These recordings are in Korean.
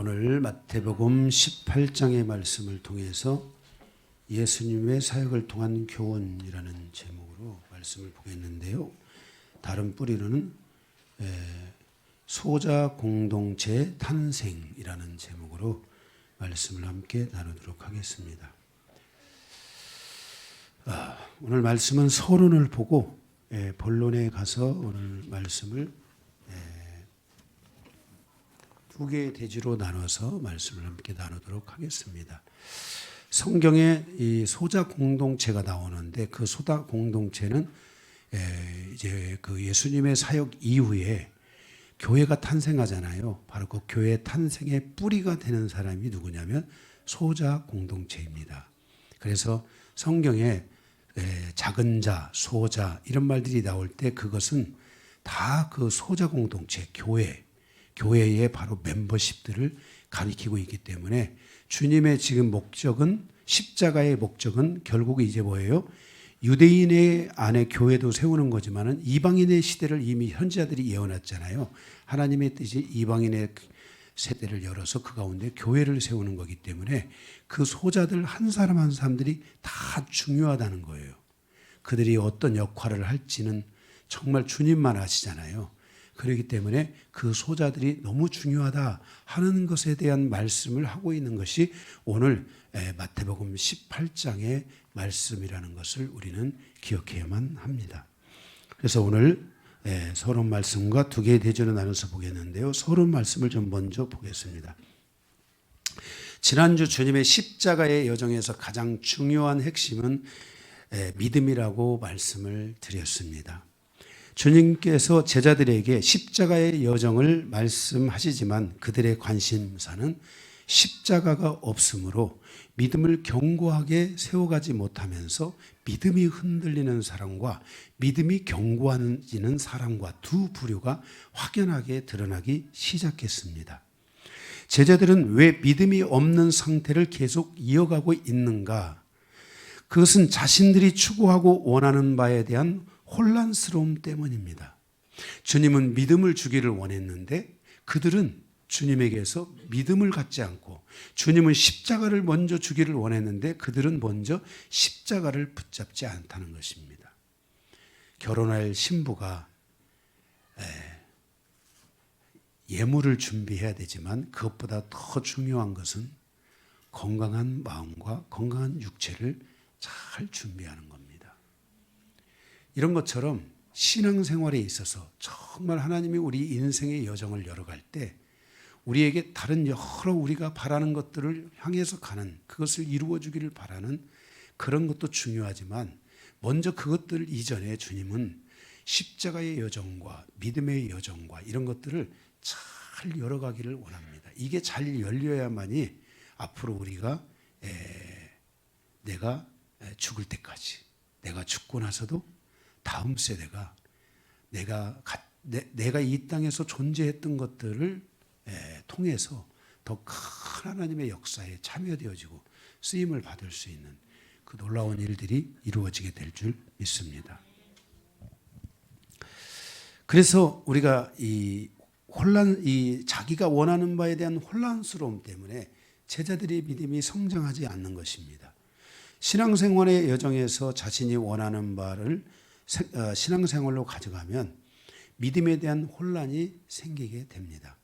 오늘 마태복음 18장의 말씀을 통해서 예수님의 사역을 통한 교훈이라는 제목으로 말씀을 보겠는데요. 다른 뿌리로는 소자 공동체 탄생이라는 제목으로 말씀을 함께 나누도록 하겠습니다. 오늘 말씀은 서론을 보고 본론에 가서 오늘 말씀을 두 개의 대지로 나눠서 말씀을 함께 나누도록 하겠습니다. 성경에 이 소자 공동체가 나오는데 그 소자 공동체는 이제 그 예수님의 사역 이후에 교회가 탄생하잖아요. 바로 그 교회 탄생의 뿌리가 되는 사람이 누구냐면 소자 공동체입니다. 그래서 성경에 작은 자, 소자 이런 말들이 나올 때 그것은 다 그 소자 공동체, 교회의 바로 멤버십들을 가리키고 있기 때문에 주님의 지금 목적은 십자가의 목적은 결국 이제 뭐예요? 유대인의 안에 교회도 세우는 거지만은 이방인의 시대를 이미 선지자들이 예언했잖아요. 하나님의 뜻이 이방인의 세대를 열어서 그 가운데 교회를 세우는 거기 때문에 그 소자들 한 사람 한 사람들이 다 중요하다는 거예요. 그들이 어떤 역할을 할지는 정말 주님만 아시잖아요. 그렇기 때문에 그 소자들이 너무 중요하다 하는 것에 대한 말씀을 하고 있는 것이 오늘 마태복음 18장의 말씀이라는 것을 우리는 기억해야만 합니다. 그래서 오늘 서론 말씀과 두 개의 대전을 나눠서 보겠는데요. 서론 말씀을 좀 먼저 보겠습니다. 지난주 주님의 십자가의 여정에서 가장 중요한 핵심은 믿음이라고 말씀을 드렸습니다. 주님께서 제자들에게 십자가의 여정을 말씀하시지만 그들의 관심사는 십자가가 없으므로 믿음을 견고하게 세워가지 못하면서 믿음이 흔들리는 사람과 믿음이 견고해지는 사람과 두 부류가 확연하게 드러나기 시작했습니다. 제자들은 왜 믿음이 없는 상태를 계속 이어가고 있는가? 그것은 자신들이 추구하고 원하는 바에 대한 혼란스러움 때문입니다. 주님은 믿음을 주기를 원했는데 그들은 주님에게서 믿음을 갖지 않고 주님은 십자가를 먼저 주기를 원했는데 그들은 먼저 십자가를 붙잡지 않다는 것입니다. 결혼할 신부가 예물을 준비해야 되지만 그것보다 더 중요한 것은 건강한 마음과 건강한 육체를 잘 준비하는 겁니다. 이런 것처럼 신앙생활에 있어서 정말 하나님이 우리 인생의 여정을 열어갈 때 우리에게 다른 여러 우리가 바라는 것들을 향해서 가는 그것을 이루어주기를 바라는 그런 것도 중요하지만 먼저 그것들 이전에 주님은 십자가의 여정과 믿음의 여정과 이런 것들을 잘 열어가기를 원합니다. 이게 잘 열려야만이 앞으로 우리가 내가 죽을 때까지 내가 죽고 나서도 다음 세대가 내가 이 땅에서 존재했던 것들을 통해서 더 큰 하나님의 역사에 참여되어지고 쓰임을 받을 수 있는 그 놀라운 일들이 이루어지게 될 줄 믿습니다. 그래서 우리가 이 자기가 원하는 바에 대한 혼란스러움 때문에 제자들의 믿음이 성장하지 않는 것입니다. 신앙생활의 여정에서 자신이 원하는 바를 신앙생활로 가져가면 믿음에 대한 혼란이 생기게 됩니다.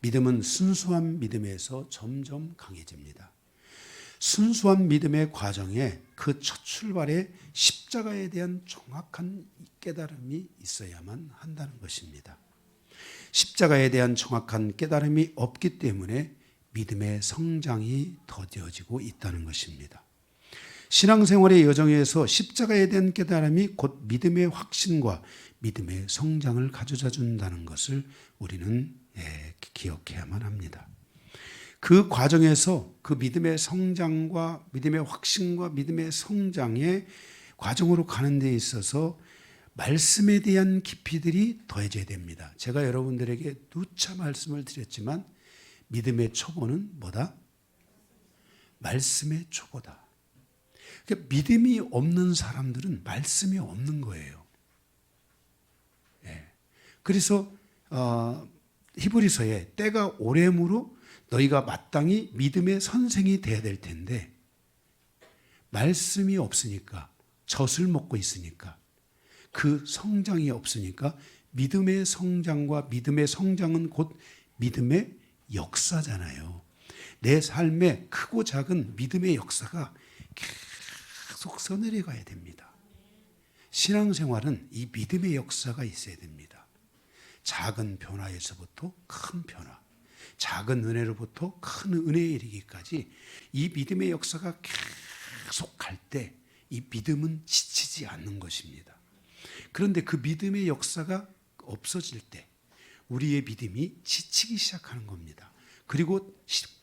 믿음은 순수한 믿음에서 점점 강해집니다. 순수한 믿음의 과정에 그 첫 출발에 십자가에 대한 정확한 깨달음이 있어야만 한다는 것입니다. 십자가에 대한 정확한 깨달음이 없기 때문에 믿음의 성장이 더뎌지고 있다는 것입니다. 신앙생활의 여정에서 십자가에 대한 깨달음이 곧 믿음의 확신과 믿음의 성장을 가져다 준다는 것을 우리는 기억해야만 합니다. 그 과정에서 그 믿음의 성장과 믿음의 확신과 믿음의 성장의 과정으로 가는 데 있어서 말씀에 대한 깊이들이 더해져야 됩니다. 제가 여러분들에게 누차 말씀을 드렸지만 믿음의 초보는 뭐다? 말씀의 초보다. 그러니까 믿음이 없는 사람들은 말씀이 없는 거예요. 그래서 히브리서에 때가 오래므로 너희가 마땅히 믿음의 선생이 돼야 될 텐데 말씀이 없으니까 젖을 먹고 있으니까 그 성장이 없으니까 믿음의 성장과 믿음의 성장은 곧 믿음의 역사잖아요. 내 삶에 크고 작은 믿음의 역사가 계속 써내려가야 됩니다. 신앙생활은 이 믿음의 역사가 있어야 됩니다. 작은 변화에서부터 큰 변화, 작은 은혜로부터 큰 은혜에 이르기까지 이 믿음의 역사가 계속 갈 때 이 믿음은 지치지 않는 것입니다. 그런데 그 믿음의 역사가 없어질 때 우리의 믿음이 지치기 시작하는 겁니다. 그리고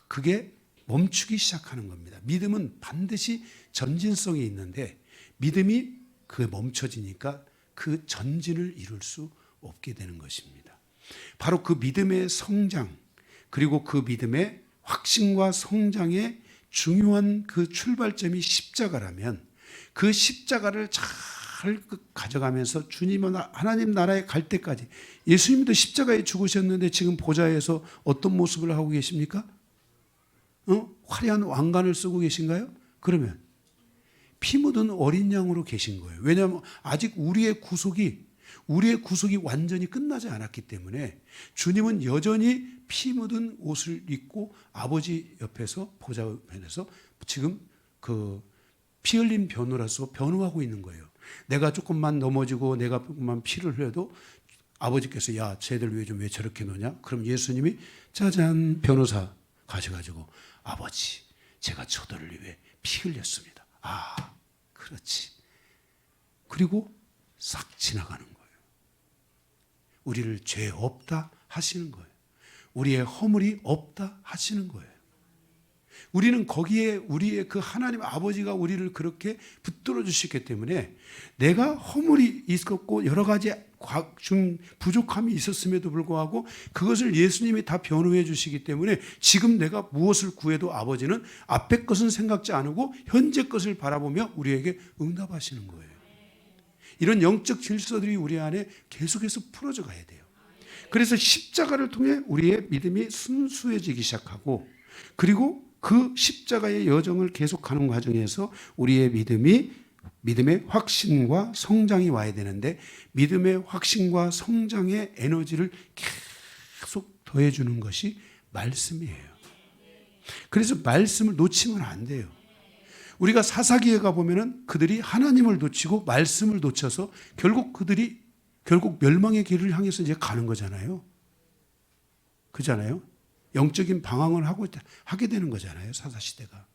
그게 멈추기 시작하는 겁니다. 믿음은 반드시 전진성이 있는데 믿음이 그 멈춰지니까 그 전진을 이룰 수 없게 되는 것입니다. 바로 그 믿음의 성장 그리고 그 믿음의 확신과 성장의 중요한 그 출발점이 십자가라면 그 십자가를 잘 가져가면서 주님은 하나님 나라에 갈 때까지 예수님도 십자가에 죽으셨는데 지금 보좌에서 어떤 모습을 하고 계십니까? 화려한 왕관을 쓰고 계신가요? 그러면 피 묻은 어린 양으로 계신 거예요. 왜냐하면 아직 우리의 구속이 완전히 끝나지 않았기 때문에 주님은 여전히 피 묻은 옷을 입고 아버지 옆에서 보좌편에서 지금 그 피 흘린 변호라서 변호하고 있는 거예요. 내가 조금만 넘어지고 내가 조금만 피를 흘려도 아버지께서 야 쟤들 왜 저렇게 노냐? 그럼 예수님이 짜잔 변호사 가셔가지고 아버지 제가 저들을 위해 피 흘렸습니다. 아 그렇지. 그리고 싹 지나가는 거예요. 우리를 죄 없다 하시는 거예요. 우리의 허물이 없다 하시는 거예요. 우리는 거기에 우리의 그 하나님 아버지가 우리를 그렇게 붙들어 주셨기 때문에 내가 허물이 있었고 여러 가지 부족함이 있었음에도 불구하고 그것을 예수님이 다 변호해 주시기 때문에 지금 내가 무엇을 구해도 아버지는 앞의 것은 생각지 않고 현재 것을 바라보며 우리에게 응답하시는 거예요. 이런 영적 질서들이 우리 안에 계속해서 풀어져 가야 돼요. 그래서 십자가를 통해 우리의 믿음이 순수해지기 시작하고 그리고 그 십자가의 여정을 계속하는 과정에서 우리의 믿음의 확신과 성장이 와야 되는데 믿음의 확신과 성장의 에너지를 계속 더해주는 것이 말씀이에요. 그래서 말씀을 놓치면 안 돼요. 우리가 사사기에 가보면 그들이 하나님을 놓치고 말씀을 놓쳐서 결국 멸망의 길을 향해서 이제 가는 거잖아요. 그잖아요. 영적인 방황을 하게 되는 거잖아요. 사사시대가.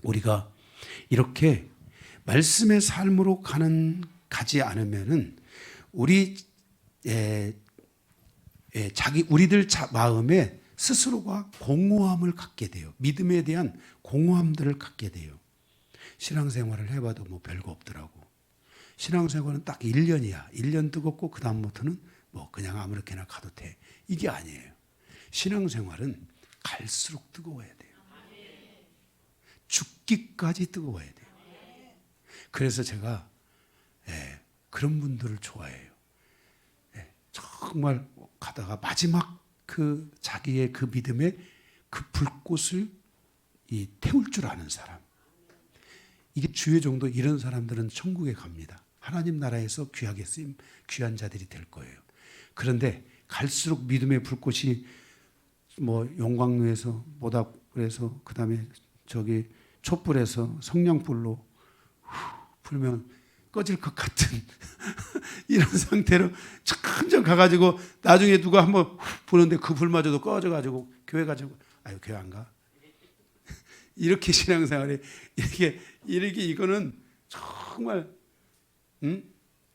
우리가 이렇게 말씀의 삶으로 가지 않으면은 우리들 마음에 스스로가 공허함을 갖게 돼요. 믿음에 대한 공허함들을 갖게 돼요. 신앙생활을 해봐도 뭐 별거 없더라고. 신앙생활은 딱 1년이야. 1년 뜨겁고 그 다음부터는 뭐 그냥 아무렇게나 가도 돼. 이게 아니에요. 신앙생활은 갈수록 뜨거워야 돼요. 죽기까지 뜨거워야 돼요. 그래서 제가 그런 분들을 좋아해요. 정말 가다가 마지막 그 자기의 그 믿음의 그 불꽃을 태울 줄 아는 사람. 이게 주의 정도 이런 사람들은 천국에 갑니다. 하나님 나라에서 귀하게 쓰임 귀한 자들이 될 거예요. 그런데 갈수록 믿음의 불꽃이 뭐 용광로에서 모닥불에서 그다음에 저기 촛불에서 성령불로 불면 꺼질 것 같은 이런 상태로 점점 가가지고 나중에 누가 한번 부는데 그 불마저도 꺼져가지고 교회 가지고 아유 교회 안 가? 이렇게 신앙생활이 이렇게 이거는 정말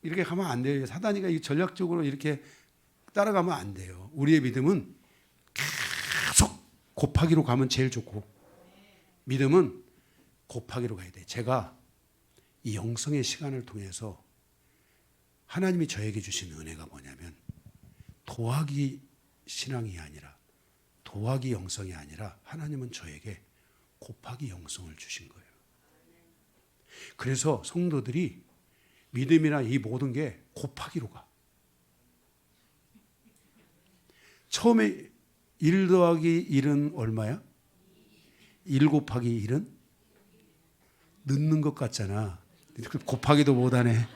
이렇게 가면 안 돼요. 사단이가 전략적으로 이렇게 따라가면 안 돼요. 우리의 믿음은 계속 곱하기로 가면 제일 좋고 믿음은 곱하기로 가야 돼. 제가 이 영성의 시간을 통해서 하나님이 저에게 주신 은혜가 뭐냐면 더하기 신앙이 아니라 더하기 영성이 아니라 하나님은 저에게 곱하기 영성을 주신 거예요. 그래서 성도들이 믿음이나 이 모든 게 곱하기로 가. 처음에 1 더하기 1은 얼마야? 1 곱하기 1은? 넣는 것 같잖아. 곱하기도 못하네.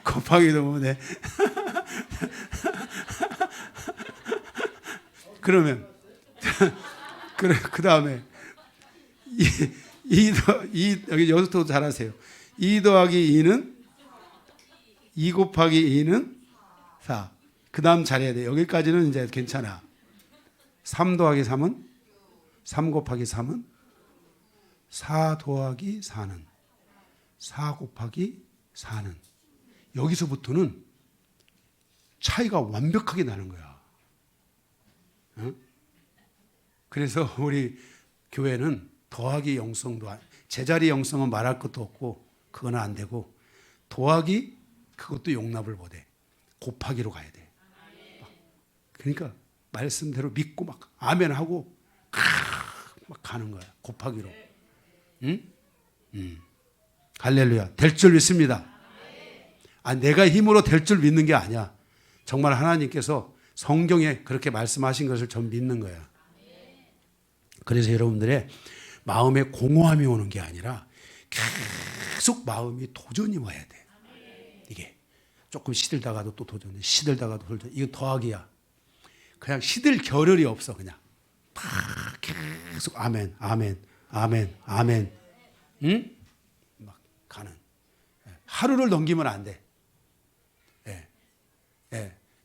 곱하기도 못해. 그러면 그 다음에 여기 여기서 잘하세요. 2 더하기 2는 2 곱하기 2는 4. 그 다음 잘해야 돼. 여기까지는 이제 괜찮아. 3 더하기 3은 3 곱하기 3은 4 더하기 4는 4 곱하기 4는 여기서부터는 차이가 완벽하게 나는 거야. 어? 그래서 우리 교회는 더하기 영성도 제자리 영성은 말할 것도 없고 그건 안 되고 더하기 그것도 용납을 못해. 곱하기로 가야 돼. 그러니까 말씀대로 믿고 막 아멘 하고 막 가는 거야. 곱하기로. 응? 할렐루야. 될 줄 믿습니다. 내가 힘으로 될 줄 믿는 게 아니야. 정말 하나님께서 성경에 그렇게 말씀하신 것을 전 믿는 거야. 그래서 여러분들의 마음에 공허함이 오는 게 아니라 계속 마음이 도전이 와야 돼. 이게 조금 시들다가도 또 도전, 시들다가도 도전. 이건 더하기야. 그냥 시들 겨를이 없어. 그냥 계속 아멘, 아멘, 아멘, 아멘. 응? 막 가는. 하루를 넘기면 안 돼.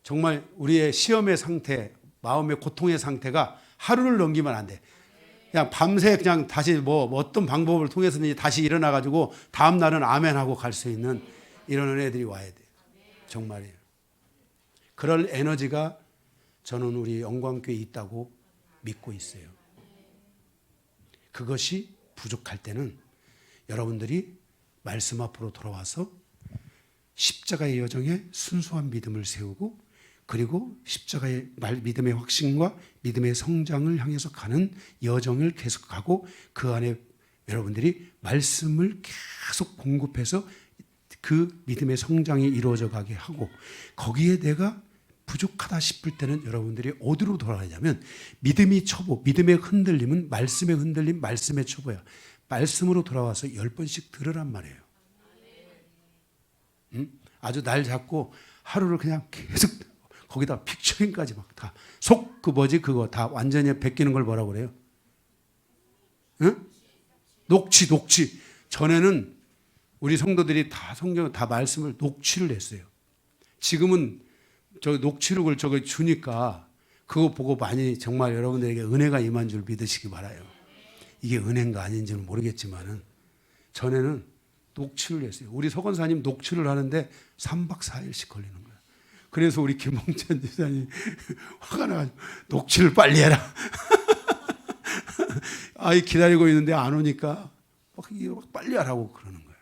정말 우리의 시험의 상태, 마음의 고통의 상태가 하루를 넘기면 안 돼. 그냥 밤새 그냥 다시 뭐 어떤 방법을 통해서든지 다시 일어나가지고 다음 날은 아멘하고 갈 수 있는 이런 은혜들이 와야 돼. 정말이에요. 그럴 에너지가 저는 우리 영광교회에 있다고 믿고 있어요. 그것이 부족할 때는 여러분들이 말씀 앞으로 돌아와서 십자가의 여정에 순수한 믿음을 세우고 그리고 십자가의 믿음의 확신과 믿음의 성장을 향해서 가는 여정을 계속하고 그 안에 여러분들이 말씀을 계속 공급해서 그 믿음의 성장이 이루어져 가게 하고 거기에 내가 부족하다 싶을 때는 여러분들이 어디로 돌아가냐면 믿음이 초보, 믿음의 흔들림은 말씀의 흔들림, 말씀의 초보야. 말씀으로 돌아와서 10번씩 들으란 말이에요. 아주 날 잡고 하루를 그냥 계속 거기다 픽처링까지 막 다 그거 다 완전히 베끼는 걸 뭐라고 그래요? 응? 녹취. 전에는 우리 성도들이 다 성경 다 말씀을 녹취를 했어요. 지금은 저 녹취록을 저거 주니까 그거 보고 많이 정말 여러분들에게 은혜가 임한 줄 믿으시기 바라요. 이게 은혜인가 아닌지는 모르겠지만은 전에는 녹취를 했어요. 우리 서건사님 녹취를 하는데 3박 4일씩 걸리는 거예요. 그래서 우리 김홍찬 지사님 화가 나가지고 녹취를 빨리 해라. 아이 기다리고 있는데 안 오니까 막 빨리 하라고 그러는 거예요.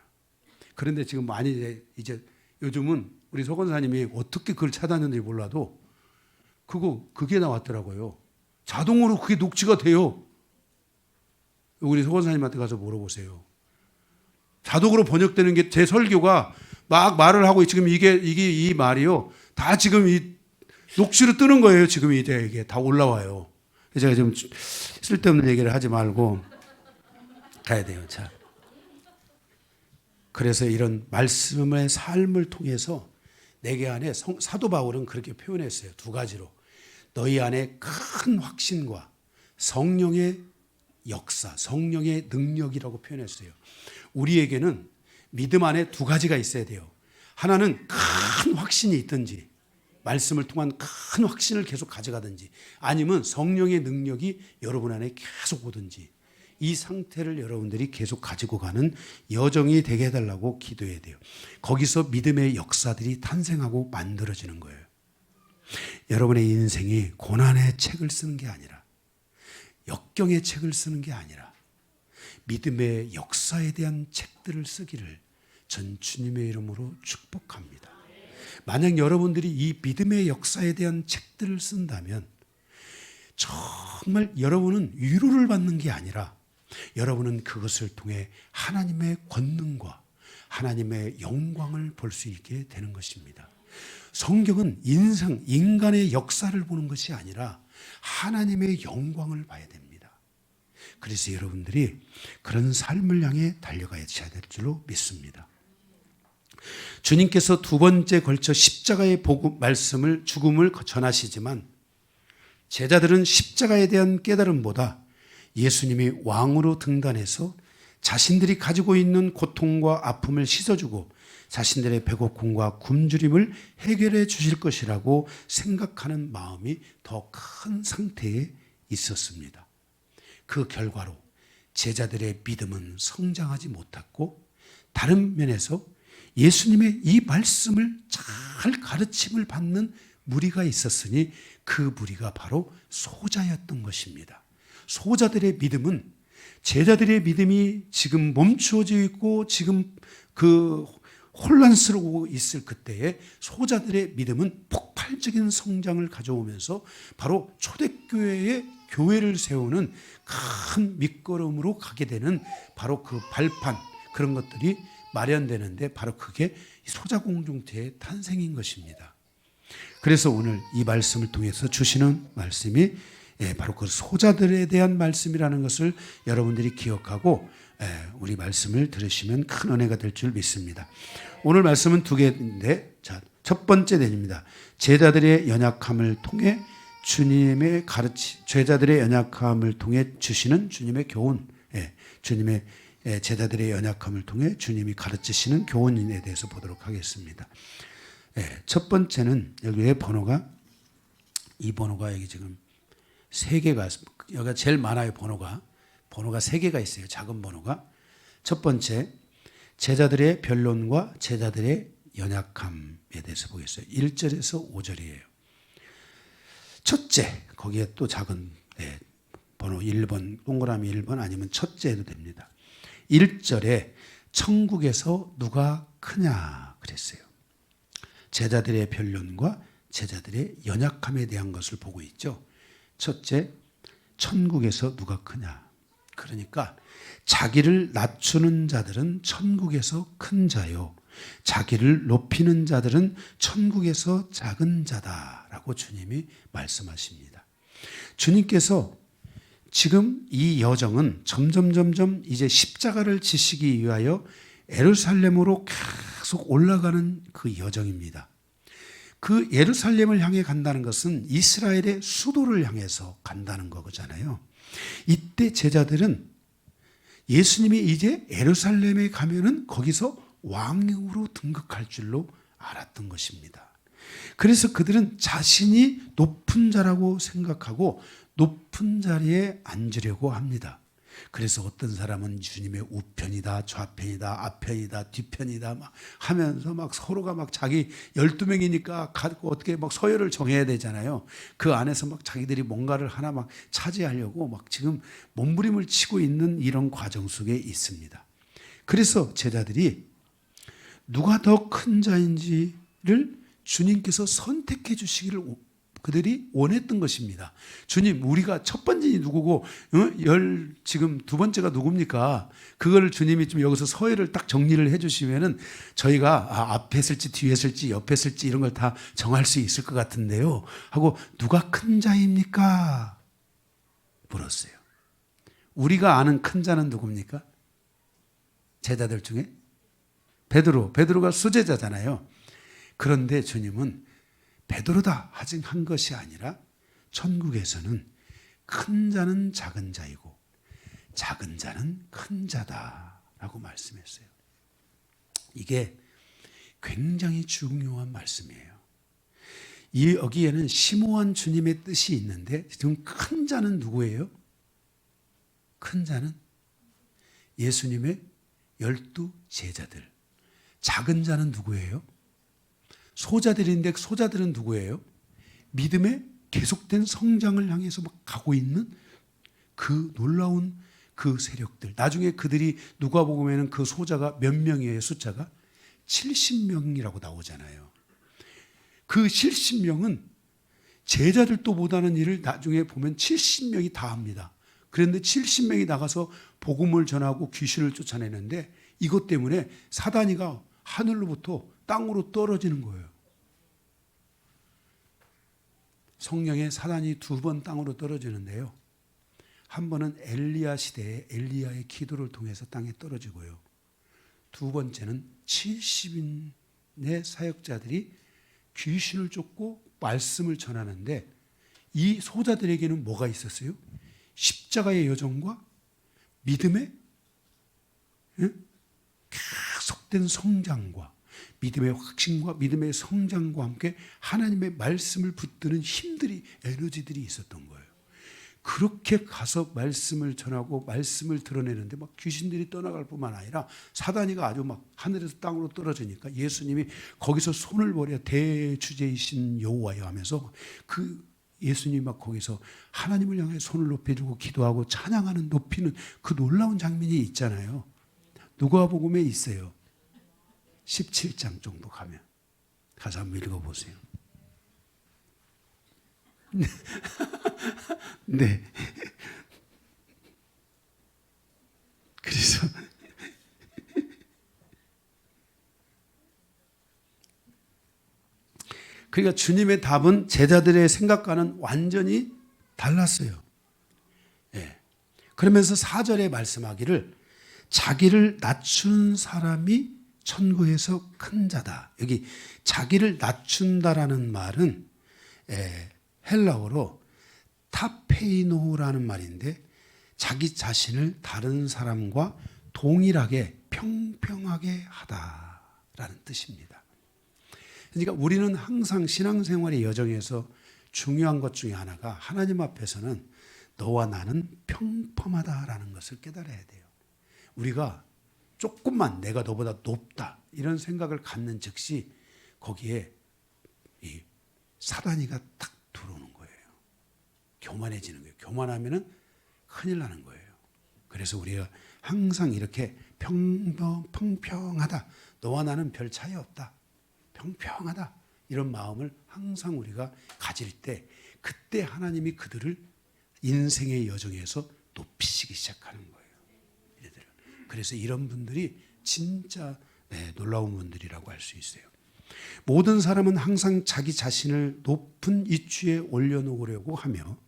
그런데 지금 많이 이제 요즘은 우리 서건사님이 어떻게 그걸 찾았는지 몰라도 그게 나왔더라고요. 자동으로 그게 녹취가 돼요. 우리 서건사님한테 가서 물어보세요. 자동으로 번역되는 게 제 설교가 막 말을 하고 지금 이게 이 말이요. 다 지금 이 녹취로 뜨는 거예요. 지금 이제 이게 다 올라와요. 제가 지금 쓸데없는 얘기를 하지 말고 가야 돼요. 자. 그래서 이런 말씀의 삶을 통해서 내게 안에 사도 바울은 그렇게 표현했어요. 2가지로. 너희 안에 큰 확신과 성령의 역사, 성령의 능력이라고 표현했어요. 우리에게는 믿음 안에 2가지가 있어야 돼요. 하나는 큰 확신이 있든지 말씀을 통한 큰 확신을 계속 가져가든지 아니면 성령의 능력이 여러분 안에 계속 오든지 이 상태를 여러분들이 계속 가지고 가는 여정이 되게 해달라고 기도해야 돼요. 거기서 믿음의 역사들이 탄생하고 만들어지는 거예요. 여러분의 인생이 고난의 책을 쓰는 게 아니라 역경의 책을 쓰는 게 아니라 믿음의 역사에 대한 책들을 쓰기를 전 주님의 이름으로 축복합니다. 만약 여러분들이 이 믿음의 역사에 대한 책들을 쓴다면 정말 여러분은 위로를 받는 게 아니라 여러분은 그것을 통해 하나님의 권능과 하나님의 영광을 볼 수 있게 되는 것입니다. 성경은 인간의 역사를 보는 것이 아니라 하나님의 영광을 봐야 됩니다. 그래서 여러분들이 그런 삶을 향해 달려가야 될 줄로 믿습니다. 주님께서 두 번째 걸쳐 십자가의 말씀을 죽음을 전하시지만 제자들은 십자가에 대한 깨달음보다 예수님이 왕으로 등단해서 자신들이 가지고 있는 고통과 아픔을 씻어주고 자신들의 배고픔과 굶주림을 해결해 주실 것이라고 생각하는 마음이 더 큰 상태에 있었습니다. 그 결과로 제자들의 믿음은 성장하지 못했고 다른 면에서 예수님의 이 말씀을 잘 가르침을 받는 무리가 있었으니 그 무리가 바로 소자였던 것입니다. 소자들의 믿음은 제자들의 믿음이 지금 멈추어져 있고 지금 그 혼란스러워 있을 그때에 소자들의 믿음은 폭발적인 성장을 가져오면서 바로 초대교회의 교회를 세우는 큰 밑거름으로 가게 되는 바로 그 발판, 그런 것들이 마련되는데 바로 그게 소자공동체의 탄생인 것입니다. 그래서 오늘 이 말씀을 통해서 주시는 말씀이 바로 그 소자들에 대한 말씀이라는 것을 여러분들이 기억하고 우리 말씀을 들으시면 큰 은혜가 될 줄 믿습니다. 오늘 말씀은 두 개인데, 첫 번째 내용입니다. 제자들의 연약함을 통해 주님의 제자들의 연약함을 통해 주시는 주님의 교훈, 주님의 제자들의 연약함을 통해 주님이 가르치시는 교훈에 대해서 보도록 하겠습니다. 첫 번째는 여기에 이 번호가 여기 지금 3개가, 여기가 제일 많아요. 번호가 3개가 있어요. 작은 번호가. 첫 번째, 제자들의 변론과 제자들의 연약함에 대해서 보겠어요. 1절에서 5절이에요. 첫째, 거기에 또 작은 번호 1번, 동그라미 1번 아니면 첫째 해도 됩니다. 1절에 천국에서 누가 크냐 그랬어요. 제자들의 변론과 제자들의 연약함에 대한 것을 보고 있죠. 첫째, 천국에서 누가 크냐. 그러니까 자기를 낮추는 자들은 천국에서 큰 자요, 자기를 높이는 자들은 천국에서 작은 자다라고 주님이 말씀하십니다. 주님께서 지금 이 여정은 점점 이제 십자가를 지시기 위하여 예루살렘으로 계속 올라가는 그 여정입니다. 그 예루살렘을 향해 간다는 것은 이스라엘의 수도를 향해서 간다는 거잖아요. 이때 제자들은 예수님이 이제 예루살렘에 가면은 거기서 왕으로 등극할 줄로 알았던 것입니다. 그래서 그들은 자신이 높은 자라고 생각하고 높은 자리에 앉으려고 합니다. 그래서 어떤 사람은 주님의 우편이다, 좌편이다, 앞편이다, 뒤편이다 막 하면서 막 서로가 막 자기 12명이니까 어떻게 막 서열을 정해야 되잖아요. 그 안에서 막 자기들이 뭔가를 하나 막 차지하려고 막 지금 몸부림을 치고 있는 이런 과정 속에 있습니다. 그래서 제자들이 누가 더 큰 자인지를 주님께서 선택해 주시기를 그들이 원했던 것입니다. 주님, 우리가 첫 번째이 누구고 지금 두 번째가 누굽니까? 그걸 주님이 좀 여기서 서열을 딱 정리를 해 주시면은 저희가 앞에 쓸지 뒤에 쓸지 옆에 쓸지 이런 걸 다 정할 수 있을 것 같은데요 하고, 누가 큰 자입니까? 물었어요. 우리가 아는 큰 자는 누굽니까? 제자들 중에 베드로가 수제자잖아요. 그런데 주님은 베드로다 한 것이 아니라 천국에서는 큰 자는 작은 자이고 작은 자는 큰 자다라고 말씀했어요. 이게 굉장히 중요한 말씀이에요. 여기에는 심오한 주님의 뜻이 있는데, 지금 큰 자는 누구예요? 큰 자는 예수님의 12 제자들. 작은 자는 누구예요? 소자들인데, 소자들은 누구예요? 믿음의 계속된 성장을 향해서 막 가고 있는 그 놀라운 그 세력들. 나중에 그들이 누가복음에는 그 소자가 몇 명이에요? 숫자가 70명이라고 나오잖아요. 그 70명은 제자들도 못하는 일을 나중에 보면 70명이 다 합니다. 그런데 70명이 나가서 복음을 전하고 귀신을 쫓아내는데, 이것 때문에 사단이가 하늘로부터 땅으로 떨어지는 거예요. 성경에 사단이 2번 땅으로 떨어지는데요. 한 번은 엘리야 시대에 엘리야의 기도를 통해서 땅에 떨어지고요. 두 번째는 70인의 사역자들이 귀신을 쫓고 말씀을 전하는데 이 소자들에게는 뭐가 있었어요? 십자가의 여정과 믿음의 계속된 성장과 믿음의 확신과 믿음의 성장과 함께 하나님의 말씀을 붙드는 힘들이, 에너지들이 있었던 거예요. 그렇게 가서 말씀을 전하고 말씀을 드러내는데 막 귀신들이 떠나갈 뿐만 아니라 사단이가 아주 막 하늘에서 땅으로 떨어지니까 예수님이 거기서 손을 벌여 대주제이신 여호와여 하면서 그 예수님이 막 거기서 하나님을 향해 손을 높여주고 기도하고 찬양하는 높이는 그 놀라운 장면이 있잖아요. 누가복음에 있어요. 17장 정도 가면 가서 한번 읽어보세요. 네. 그래서 그러니까 주님의 답은 제자들의 생각과는 완전히 달랐어요. 예. 그러면서 4절에 말씀하기를 자기를 낮추는 사람이 천국에서 큰 자다. 여기 자기를 낮춘다라는 말은 헬라어로 타페이노라는 말인데 자기 자신을 다른 사람과 동일하게 평평하게 하다라는 뜻입니다. 그러니까 우리는 항상 신앙생활의 여정에서 중요한 것 중에 하나가 하나님 앞에서는 너와 나는 평범하다라는 것을 깨달아야 돼요. 우리가 조금만 내가 너보다 높다 이런 생각을 갖는 즉시 거기에 이 사단이가 탁 들어오는 거예요. 교만해지는 거예요. 교만하면은 큰일 나는 거예요. 그래서 우리가 항상 이렇게 평평하다. 너와 나는 별 차이 없다. 평평하다. 이런 마음을 항상 우리가 가질 때 그때 하나님이 그들을 인생의 여정에서 높이시기 시작하는 거예요. 그래서 이런 분들이 진짜 놀라운 분들이라고 할 수 있어요. 모든 사람은 항상 자기 자신을 높은 이치에 올려놓으려고 하며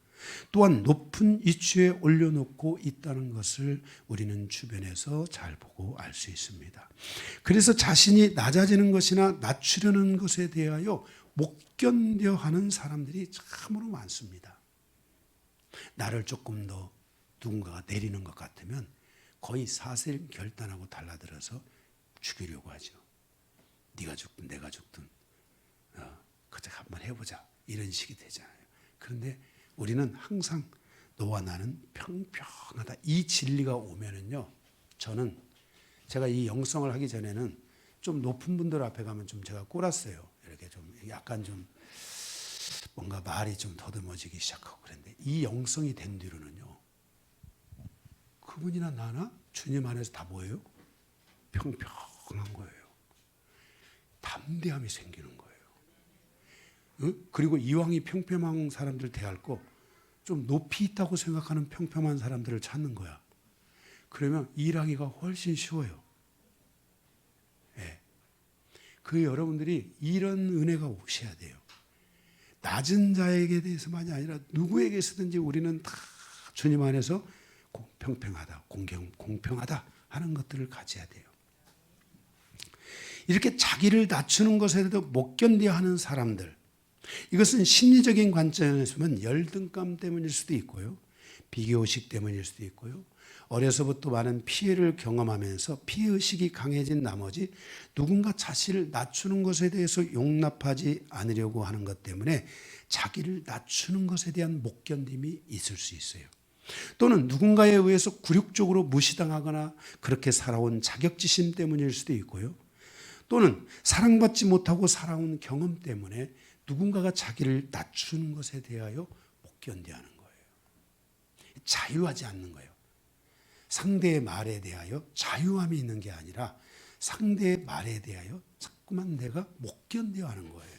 또한 높은 이치에 올려놓고 있다는 것을 우리는 주변에서 잘 보고 알 수 있습니다. 그래서 자신이 낮아지는 것이나 낮추려는 것에 대하여 못 견뎌 하는 사람들이 참으로 많습니다. 나를 조금 더 누군가가 내리는 것 같으면 거의 사실 결단하고 달라들어서 죽이려고 하죠. 네가 죽든 내가 죽든 그저 한번 해보자 이런 식이 되잖아요. 그런데 우리는 항상 너와 나는 평평하다. 이 진리가 오면은요. 저는 제가 이 영성을 하기 전에는 좀 높은 분들 앞에 가면 좀 제가 꼴았어요. 이렇게 좀 약간 좀 뭔가 말이 좀 더듬어지기 시작하고 그랬는데 이 영성이 된 뒤로는요. 그분이나 나나 주님 안에서 다 뭐예요? 평평한 거예요. 담대함이 생기는 거예요. 그리고 이왕이 평평한 사람들 대할 거 좀 높이 있다고 생각하는 평평한 사람들을 찾는 거야. 그러면 일하기가 훨씬 쉬워요. 예. 그 여러분들이 이런 은혜가 오셔야 돼요. 낮은 자에게 대해서만이 아니라 누구에게서든지 우리는 다 주님 안에서 평평하다, 공평하다 하는 것들을 가져야 돼요. 이렇게 자기를 낮추는 것에도 못 견뎌 하는 사람들, 이것은 심리적인 관점에서 보면 열등감 때문일 수도 있고요. 비교의식 때문일 수도 있고요. 어려서부터 많은 피해를 경험하면서 피해의식이 강해진 나머지 누군가 자신을 낮추는 것에 대해서 용납하지 않으려고 하는 것 때문에 자기를 낮추는 것에 대한 못 견딤이 있을 수 있어요. 또는 누군가에 의해서 굴욕적으로 무시당하거나 그렇게 살아온 자격지심 때문일 수도 있고요. 또는 사랑받지 못하고 살아온 경험 때문에 누군가가 자기를 낮추는 것에 대하여 못 견뎌하는 거예요. 자유하지 않는 거예요. 상대의 말에 대하여 자유함이 있는 게 아니라 상대의 말에 대하여 자꾸만 내가 못 견뎌하는 거예요.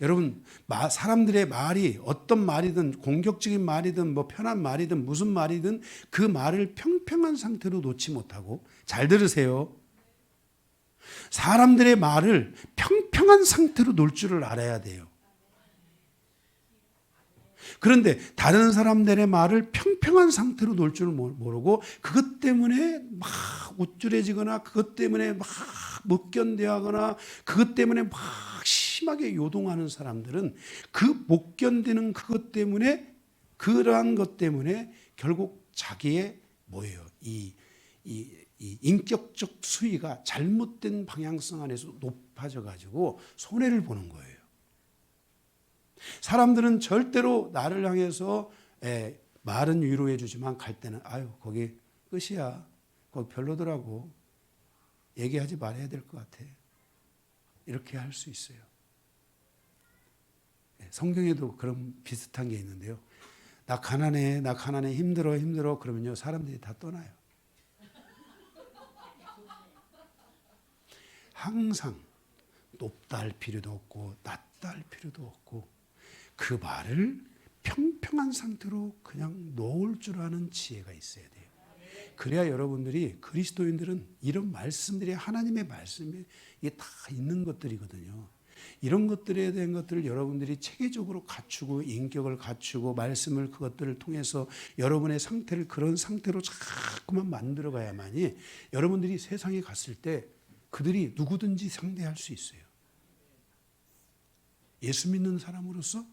여러분, 사람들의 말이 어떤 말이든 공격적인 말이든 뭐 편한 말이든 무슨 말이든 그 말을 평평한 상태로 놓지 못하고, 잘 들으세요. 사람들의 말을 평평한 상태로 놓을 줄을 알아야 돼요. 그런데 다른 사람들의 말을 평평한 상태로 놓을 줄 모르고 그것 때문에 막 우쭐해지거나 그것 때문에 막 못 견뎌하거나 그것 때문에 막 심하게 요동하는 사람들은 그 못 견디는 그것 때문에 그러한 것 때문에 결국 자기의 뭐예요? 이 인격적 수위가 잘못된 방향성 안에서 높아져 가지고 손해를 보는 거예요. 사람들은 절대로 나를 향해서 말은 위로해 주지만 갈 때는 아유 거기 끝이야. 거기 별로더라고. 얘기하지 말아야 될 것 같아. 이렇게 할 수 있어요. 성경에도 그런 비슷한 게 있는데요. 나 가난해, 나 가난해, 힘들어, 힘들어. 그러면요 사람들이 다 떠나요. 항상 높다 할 필요도 없고 낮다 할 필요도 없고 그 말을 평평한 상태로 그냥 놓을 줄 아는 지혜가 있어야 돼요. 그래야 여러분들이 그리스도인들은 이런 말씀들이 하나님의 말씀이 이게 다 있는 것들이거든요. 이런 것들에 대한 것들을 여러분들이 체계적으로 갖추고 인격을 갖추고 말씀을 그것들을 통해서 여러분의 상태를 그런 상태로 자꾸만 만들어 가야만이 여러분들이 세상에 갔을 때 그들이 누구든지 상대할 수 있어요. 예수 믿는 사람으로서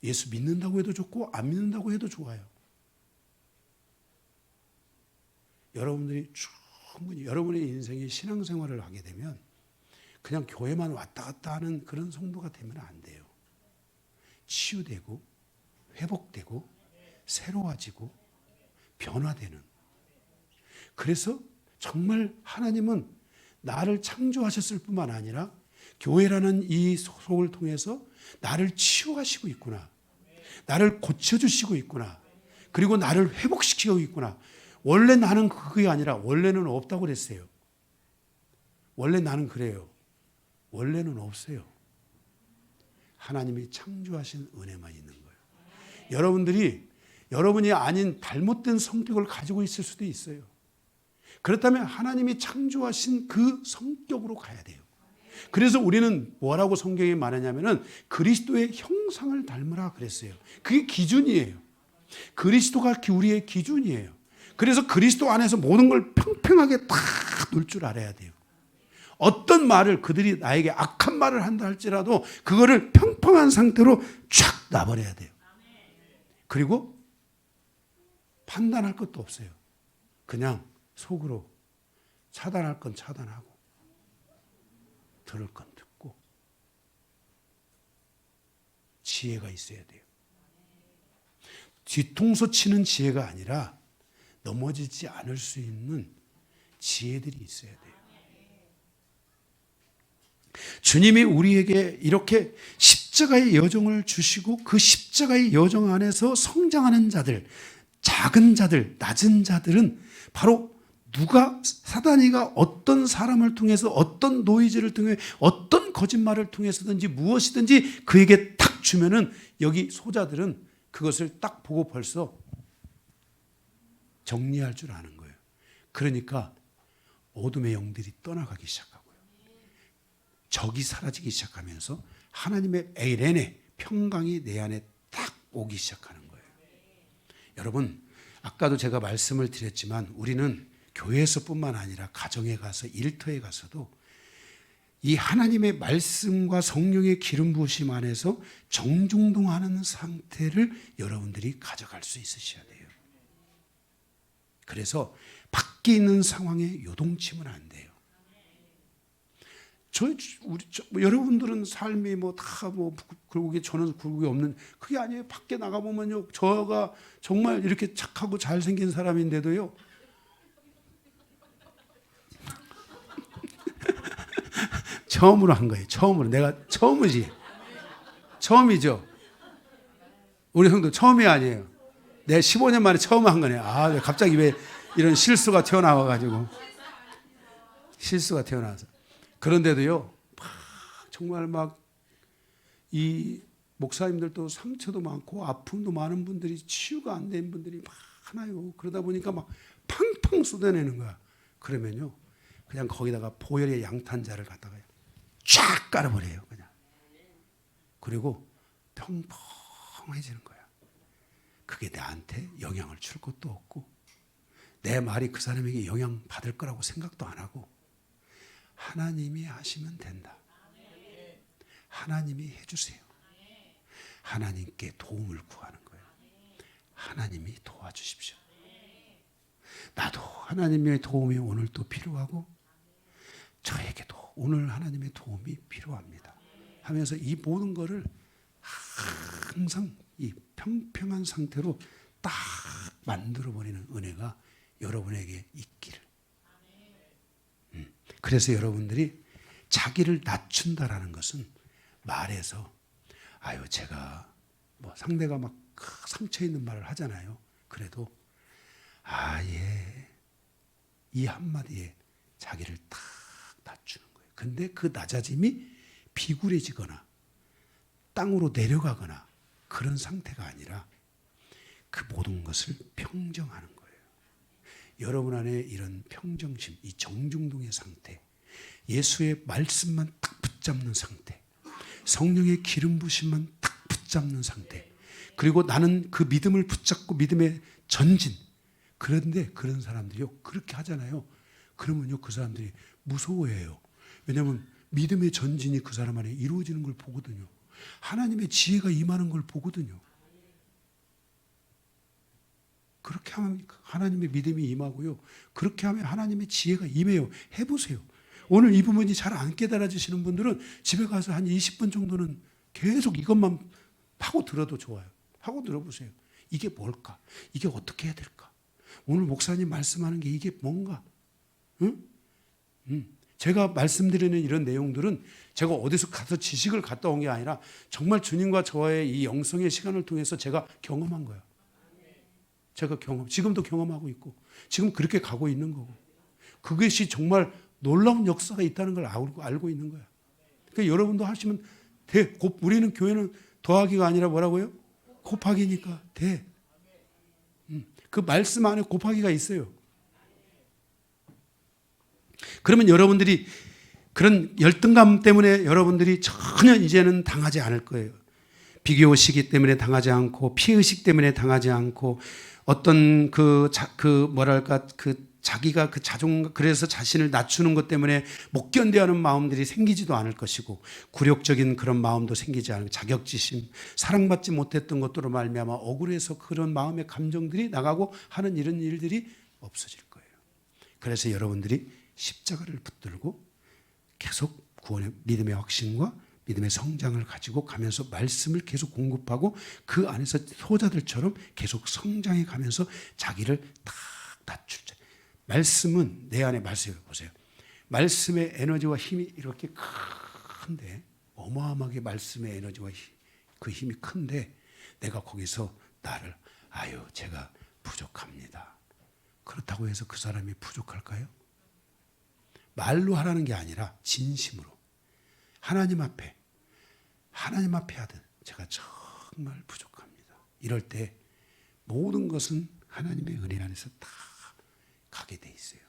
예수 믿는다고 해도 좋고 안 믿는다고 해도 좋아요. 여러분들이 충분히 여러분의 인생의 신앙생활을 하게 되면 그냥 교회만 왔다 갔다 하는 그런 성도가 되면 안 돼요. 치유되고 회복되고 새로워지고 변화되는. 그래서 정말 하나님은 나를 창조하셨을 뿐만 아니라 교회라는 이 속을 통해서 나를 치유하시고 있구나. 나를 고쳐주시고 있구나. 그리고 나를 회복시키고 있구나. 원래 나는 그게 아니라 원래는 없다고 그랬어요. 원래 나는 그래요. 원래는 없어요. 하나님이 창조하신 은혜만 있는 거예요. 여러분이 아닌 잘못된 성격을 가지고 있을 수도 있어요. 그렇다면 하나님이 창조하신 그 성격으로 가야 돼요. 그래서 우리는 뭐라고 성경에 말하냐면은 그리스도의 형상을 닮으라 그랬어요. 그게 기준이에요. 그리스도가 우리의 기준이에요. 그래서 그리스도 안에서 모든 걸 평평하게 딱 놓을 줄 알아야 돼요. 어떤 말을 그들이 나에게 악한 말을 한다 할지라도 그거를 평평한 상태로 쫙 놔버려야 돼요. 그리고 판단할 것도 없어요. 그냥 속으로 차단할 건 차단하고 들을 건 듣고 지혜가 있어야 돼요. 뒤통수 치는 지혜가 아니라 넘어지지 않을 수 있는 지혜들이 있어야 돼요. 주님이 우리에게 이렇게 십자가의 여정을 주시고 그 십자가의 여정 안에서 성장하는 자들, 작은 자들, 낮은 자들은 바로 사단이가 어떤 사람을 통해서 어떤 노이즈를 통해 어떤 거짓말을 통해서든지 무엇이든지 그에게 탁 주면은 여기 소자들은 그것을 딱 보고 벌써 정리할 줄 아는 거예요. 그러니까 어둠의 영들이 떠나가기 시작하고요. 적이 사라지기 시작하면서 하나님의 에이레네 평강이 내 안에 딱 오기 시작하는 거예요. 여러분, 아까도 제가 말씀을 드렸지만 우리는 교회에서뿐만 아니라 가정에 가서 일터에 가서도 이 하나님의 말씀과 성령의 기름 부으심 안에서 정중동하는 상태를 여러분들이 가져갈 수 있으셔야 돼요. 그래서 밖에 있는 상황에 요동치면 안 돼요. 여러분들은 삶이 굴곡이 저는 굴곡이 없는 그게 아니에요. 밖에 나가 보면요, 저가 정말 이렇게 착하고 잘생긴 사람인데도요. 처음으로 한 거예요. 내가 처음이죠. 우리 성도 처음이 아니에요. 내가 15년 만에 처음 한 거네요. 갑자기 왜 이런 실수가 튀어나와서. 그런데도요, 정말 이 목사님들도 상처도 많고 아픔도 많은 분들이 치유가 안 된 분들이 많아요. 그러다 보니까 팡팡 쏟아내는 거야. 그러면요, 그냥 거기다가 보혈의 양탄자를 갖다가 쫙 깔아버려요. 그냥. 그리고 평평해지는 거야. 그게 나한테 영향을 줄 것도 없고 내 말이 그 사람에게 영향 받을 거라고 생각도 안 하고 하나님이 하시면 된다. 하나님이 해주세요. 하나님께 도움을 구하는 거예요. 하나님이 도와주십시오. 나도 하나님의 도움이 오늘 또 필요하고 저에게도 오늘 하나님의 도움이 필요합니다 하면서 이 모든 거를 항상 이 평평한 상태로 딱 만들어버리는 은혜가 여러분에게 있기를. 그래서 여러분들이 자기를 낮춘다라는 것은 말해서 아유 제가 뭐 상대가 막 상처 있는 말을 하잖아요. 그래도 이 한마디에 자기를 딱 낮추는 거예요. 근데 그 낮아짐이 비굴해지거나 땅으로 내려가거나 그런 상태가 아니라 그 모든 것을 평정하는 거예요. 여러분 안에 이런 평정심, 이 정중동의 상태, 예수의 말씀만 딱 붙잡는 상태, 성령의 기름 부심만 딱 붙잡는 상태, 그리고 나는 그 믿음을 붙잡고 믿음의 전진. 그런데 그런 사람들이요 그렇게 하잖아요. 그러면요 그 사람들이 무서워해요. 왜냐하면 믿음의 전진이 그 사람 안에 이루어지는 걸 보거든요. 하나님의 지혜가 임하는 걸 보거든요. 그렇게 하면 하나님의 믿음이 임하고요. 그렇게 하면 하나님의 지혜가 임해요. 해보세요. 오늘 이 부분이 잘 안 깨달아지시는 분들은 집에 가서 한 20분 정도는 계속 이것만 파고 들어도 좋아요. 파고 들어보세요. 이게 뭘까? 이게 어떻게 해야 될까? 오늘 목사님 말씀하는 게 이게 뭔가? 응? 제가 말씀드리는 이런 내용들은 제가 어디서 가서 지식을 갖다 온 게 아니라 정말 주님과 저와의 이 영성의 시간을 통해서 제가 경험한 거예요. 제가 지금도 경험하고 있고 지금 그렇게 가고 있는 거고 그것이 정말 놀라운 역사가 있다는 걸 알고 있는 거야. 그러니까 여러분도 하시면 돼. 우리는 교회는 더하기가 아니라 뭐라고요? 곱하기니까 돼. 그 말씀 안에 곱하기가 있어요. 그러면 여러분들이 그런 열등감 때문에 여러분들이 전혀 이제는 당하지 않을 거예요. 비교 시기 때문에 당하지 않고 피의식 때문에 당하지 않고 어떤 자기가 그 자존감 그래서 자신을 낮추는 것 때문에 못 견뎌하는 마음들이 생기지도 않을 것이고 굴욕적인 그런 마음도 생기지 않을 자격지심 사랑받지 못했던 것들로 말미암아 억울해서 그런 마음의 감정들이 나가고 하는 이런 일들이 없어질 거예요. 그래서 여러분들이 십자가를 붙들고 계속 구원의 믿음의 확신과 믿음의 성장을 가지고 가면서 말씀을 계속 공급하고 그 안에서 소자들처럼 계속 성장해 가면서 자기를 딱 낮출 때 말씀은 내 안에 말씀을 보세요. 말씀의 에너지와 힘이 이렇게 큰데 어마어마하게 말씀의 에너지와 그 힘이 큰데 내가 거기서 나를 제가 부족합니다. 그렇다고 해서 그 사람이 부족할까요? 말로 하라는 게 아니라 진심으로 하나님 앞에 하든 제가 정말 부족합니다. 이럴 때 모든 것은 하나님의 은혜 안에서 다 가게 돼 있어요.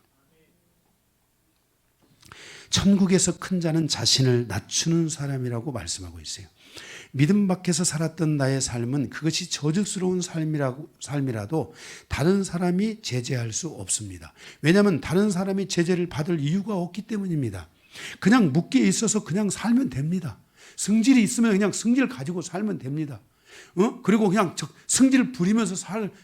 천국에서 큰 자는 자신을 낮추는 사람이라고 말씀하고 있어요. 믿음 밖에서 살았던 나의 삶은 그것이 저주스러운 삶이라도 다른 사람이 제재할 수 없습니다. 왜냐하면 다른 사람이 제재를 받을 이유가 없기 때문입니다. 그냥 묶여 있어서 그냥 살면 됩니다. 성질이 있으면 그냥 성질을 가지고 살면 됩니다. 그리고 그냥 성질을 부리면서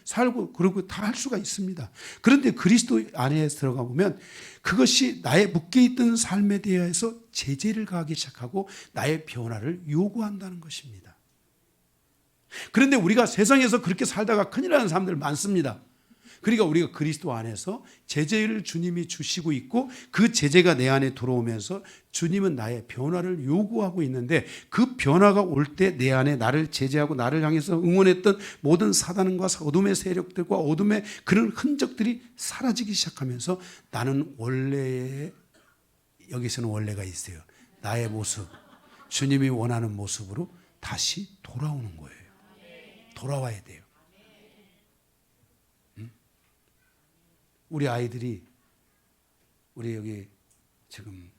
살고 그러고 다 할 수가 있습니다. 그런데 그리스도 안에 들어가 보면 그것이 나의 묶여있던 삶에 대해서 제재를 가하기 시작하고 나의 변화를 요구한다는 것입니다. 그런데 우리가 세상에서 그렇게 살다가 큰일 나는 사람들 많습니다. 그러니까 우리가 그리스도 안에서 제재를 주님이 주시고 있고 그 제재가 내 안에 들어오면서 주님은 나의 변화를 요구하고 있는데 그 변화가 올 때 내 안에 나를 제재하고 나를 향해서 응원했던 모든 사단과 어둠의 세력들과 어둠의 그런 흔적들이 사라지기 시작하면서 나는 원래의 여기서는 원래가 있어요. 나의 모습, 주님이 원하는 모습으로 다시 돌아오는 거예요. 돌아와야 돼요. 우리 아이들이 우리 여기 지금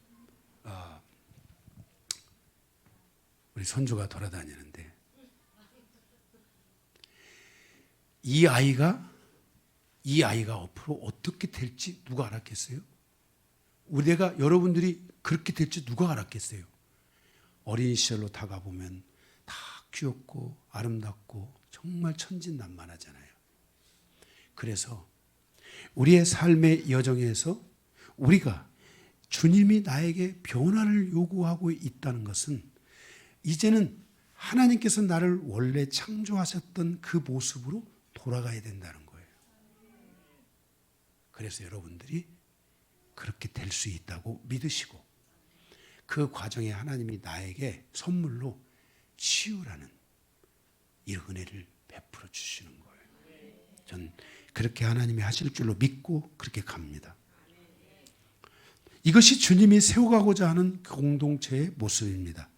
우리 손주가 돌아다니는데 이 아이가 앞으로 어떻게 될지 누가 알았겠어요? 우리가 여러분들이 그렇게 될지 누가 알았겠어요? 어린 시절로 다가보면 다 귀엽고 아름답고 정말 천진난만하잖아요. 그래서 우리의 삶의 여정에서 우리가 주님이 나에게 변화를 요구하고 있다는 것은 이제는 하나님께서 나를 원래 창조하셨던 그 모습으로 돌아가야 된다는 거예요. 그래서 여러분들이 그렇게 될 수 있다고 믿으시고 그 과정에 하나님이 나에게 선물로 치유라는 이 은혜를 베풀어 주시는 거예요. 전 그렇게 하나님이 하실 줄로 믿고 그렇게 갑니다. 이것이 주님이 세워가고자 하는 공동체의 모습입니다.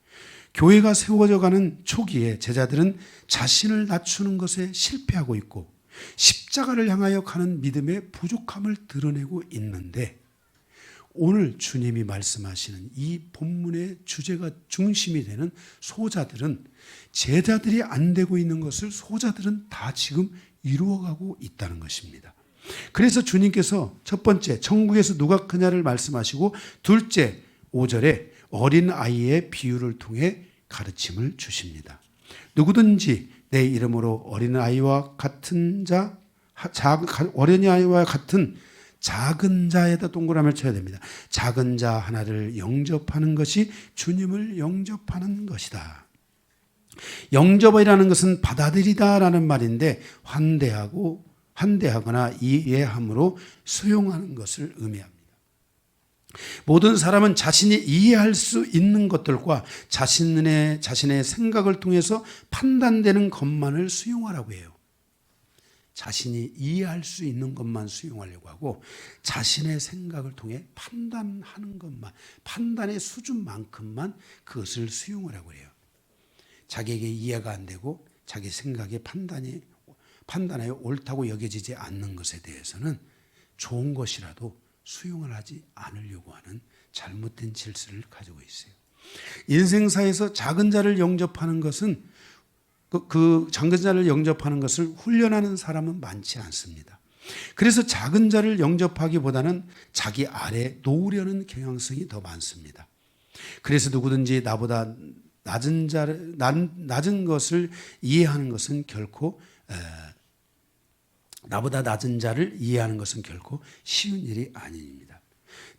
교회가 세워져가는 초기에 제자들은 자신을 낮추는 것에 실패하고 있고 십자가를 향하여 가는 믿음의 부족함을 드러내고 있는데 오늘 주님이 말씀하시는 이 본문의 주제가 중심이 되는 소자들은 제자들이 안 되고 있는 것을 소자들은 다 지금 이루어가고 있다는 것입니다. 그래서 주님께서 첫 번째 천국에서 누가 크냐를 말씀하시고 둘째 5절에 어린아이의 비유를 통해 가르침을 주십니다. 누구든지 내 이름으로 어린아이와 같은 어린아이와 같은 작은 자에다 동그라미를 쳐야 됩니다. 작은 자 하나를 영접하는 것이 주님을 영접하는 것이다. 영접이라는 것은 받아들이다라는 말인데 환대하거나 이해함으로 수용하는 것을 의미합니다. 모든 사람은 자신이 이해할 수 있는 것들과 자신의 생각을 통해서 판단되는 것만을 수용하라고 해요. 자신이 이해할 수 있는 것만 수용하려고 하고 자신의 생각을 통해 판단하는 것만, 판단의 수준만큼만 그것을 수용하라고 해요. 자기에게 이해가 안 되고 자기 생각의 판단에 옳다고 여겨지지 않는 것에 대해서는 좋은 것이라도 수용을 하지 않으려고 하는 잘못된 질서를 가지고 있어요. 인생사에서 작은 자를 영접하는 것은 그 작은 자를 영접하는 것을 훈련하는 사람은 많지 않습니다. 그래서 작은 자를 영접하기보다는 자기 아래 놓으려는 경향성이 더 많습니다. 그래서 누구든지 나보다 낮은 것을 이해하는 것은 결코 나보다 낮은 자를 이해하는 것은 결코 쉬운 일이 아닙니다.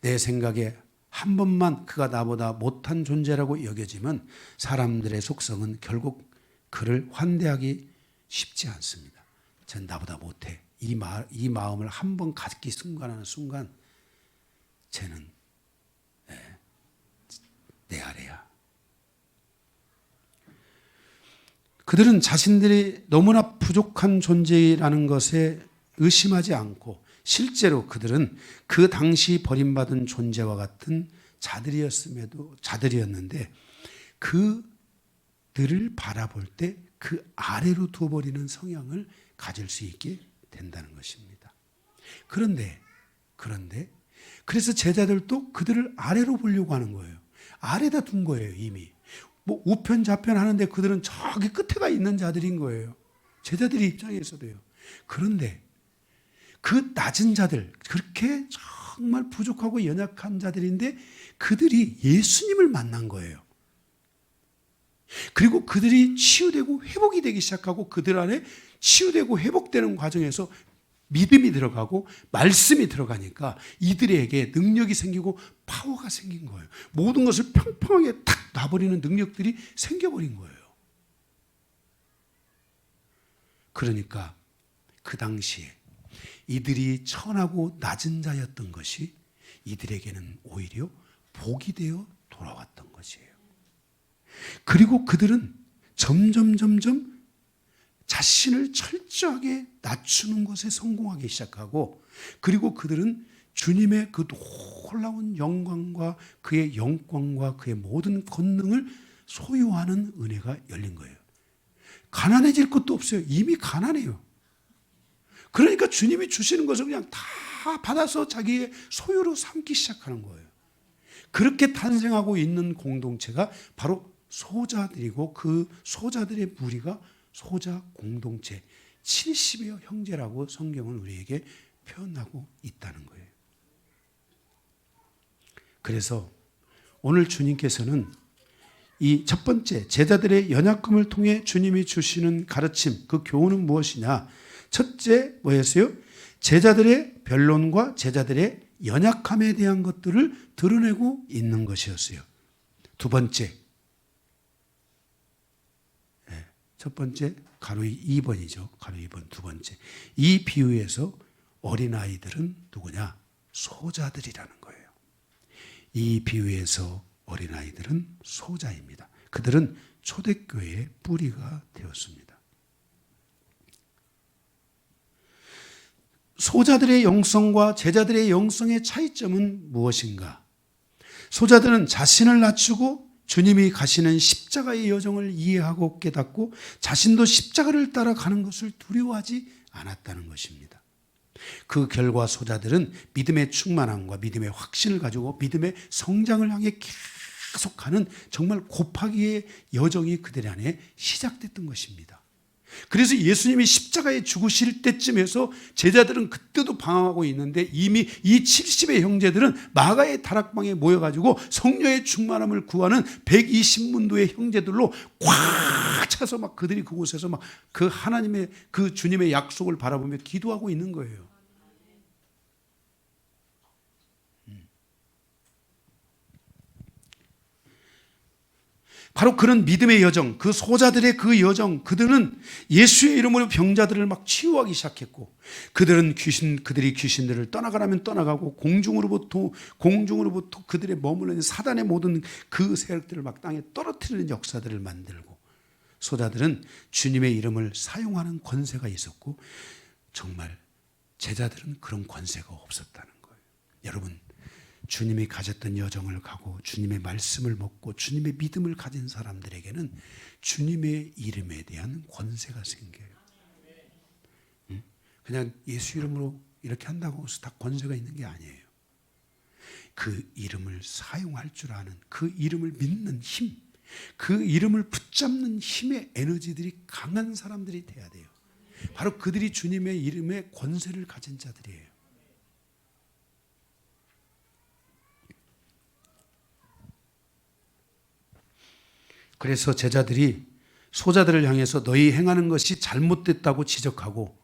내 생각에 한 번만 그가 나보다 못한 존재라고 여겨지면 사람들의 속성은 결국 그를 환대하기 쉽지 않습니다. 전 나보다 못해. 이 마음을 한 번 갖기 순간 쟤는 내 아래야. 그들은 자신들이 너무나 부족한 존재라는 것에 의심하지 않고 실제로 그들은 그 당시 버림받은 존재와 같은 자들이었는데 그들을 바라볼 때 그 아래로 두어버리는 성향을 가질 수 있게 된다는 것입니다. 그런데 그래서 제자들도 그들을 아래로 보려고 하는 거예요. 아래다 둔 거예요. 이미. 뭐 우편좌편 하는데 그들은 저기 끝에가 있는 자들인 거예요. 제자들의 입장에서도요. 그런데 그 낮은 자들, 그렇게 정말 부족하고 연약한 자들인데 그들이 예수님을 만난 거예요. 그리고 그들이 치유되고 회복이 되기 시작하고 그들 안에 치유되고 회복되는 과정에서 믿음이 들어가고 말씀이 들어가니까 이들에게 능력이 생기고 파워가 생긴 거예요. 모든 것을 평평하게 탁 놔버리는 능력들이 생겨버린 거예요. 그러니까 그 당시에 이들이 천하고 낮은 자였던 것이 이들에게는 오히려 복이 되어 돌아왔던 것이에요. 그리고 그들은 점점 자신을 철저하게 낮추는 것에 성공하기 시작하고 그리고 그들은 주님의 그 놀라운 영광과 그의 영광과 그의 모든 권능을 소유하는 은혜가 열린 거예요. 가난해질 것도 없어요. 이미 가난해요. 그러니까 주님이 주시는 것을 그냥 다 받아서 자기의 소유로 삼기 시작하는 거예요. 그렇게 탄생하고 있는 공동체가 바로 소자들이고 그 소자들의 무리가 소자 공동체, 70여 형제라고 성경은 우리에게 표현하고 있다는 거예요. 그래서 오늘 주님께서는 이 첫 번째 제자들의 연약함을 통해 주님이 주시는 가르침, 그 교훈은 무엇이냐? 첫째 뭐였어요? 제자들의 변론과 제자들의 연약함에 대한 것들을 드러내고 있는 것이었어요. 두 번째, 첫 번째 가로 2번이죠. 가로 2번 두 번째. 이 비유에서 어린아이들은 누구냐? 소자들이라는 거예요. 이 비유에서 어린아이들은 소자입니다. 그들은 초대교회의 뿌리가 되었습니다. 소자들의 영성과 제자들의 영성의 차이점은 무엇인가? 소자들은 자신을 낮추고 주님이 가시는 십자가의 여정을 이해하고 깨닫고 자신도 십자가를 따라가는 것을 두려워하지 않았다는 것입니다. 그 결과 소자들은 믿음의 충만함과 믿음의 확신을 가지고 믿음의 성장을 향해 계속하는 정말 곱하기의 여정이 그들 안에 시작됐던 것입니다. 그래서 예수님이 십자가에 죽으실 때쯤에서 제자들은 그때도 방황하고 있는데 이미 이 70의 형제들은 마가의 다락방에 모여가지고 성령의 충만함을 구하는 120문도의 형제들로 꽉 차서 막 그들이 그곳에서 막 그 하나님의 그 주님의 약속을 바라보며 기도하고 있는 거예요. 바로 그런 믿음의 여정, 그 소자들의 그 여정, 그들은 예수의 이름으로 병자들을 막 치유하기 시작했고, 그들이 귀신들을 떠나가라면 떠나가고, 공중으로부터 그들의 머무르는 사단의 모든 그 세력들을 막 땅에 떨어뜨리는 역사들을 만들고, 소자들은 주님의 이름을 사용하는 권세가 있었고, 정말 제자들은 그런 권세가 없었다는 거예요. 여러분, 주님이 가졌던 여정을 가고 주님의 말씀을 먹고 주님의 믿음을 가진 사람들에게는 주님의 이름에 대한 권세가 생겨요. 그냥 예수 이름으로 이렇게 한다고 해서 다 권세가 있는 게 아니에요. 그 이름을 사용할 줄 아는, 그 이름을 믿는 힘, 그 이름을 붙잡는 힘의 에너지들이 강한 사람들이 돼야 돼요. 바로 그들이 주님의 이름의 권세를 가진 자들이에요. 그래서 제자들이 소자들을 향해서 너희 행하는 것이 잘못됐다고 지적하고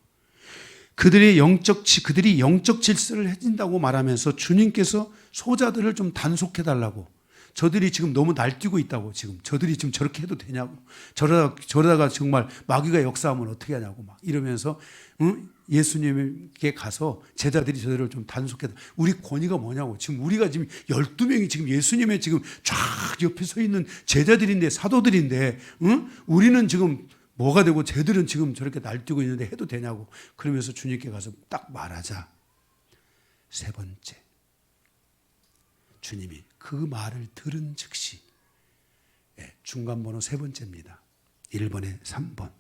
그들이 영적 질서를 해진다고 말하면서 주님께서 소자들을 좀 단속해달라고, 저들이 지금 너무 날뛰고 있다고, 저들이 지금 저렇게 해도 되냐고, 저러다가 정말 마귀가 역사하면 어떻게 하냐고 막 이러면서 예수님께 가서 제자들이 저들을 좀 단속해다. 우리 권위가 뭐냐고. 지금 우리가 지금 12명이 지금 예수님의 지금 쫙 옆에 서 있는 제자들인데, 사도들인데, 우리는 지금 뭐가 되고 쟤들은 지금 저렇게 날뛰고 있는데 해도 되냐고. 그러면서 주님께 가서 딱 말하자. 세 번째, 주님이 그 말을 들은 즉시, 중간 번호 세 번째입니다. 1번에 3번.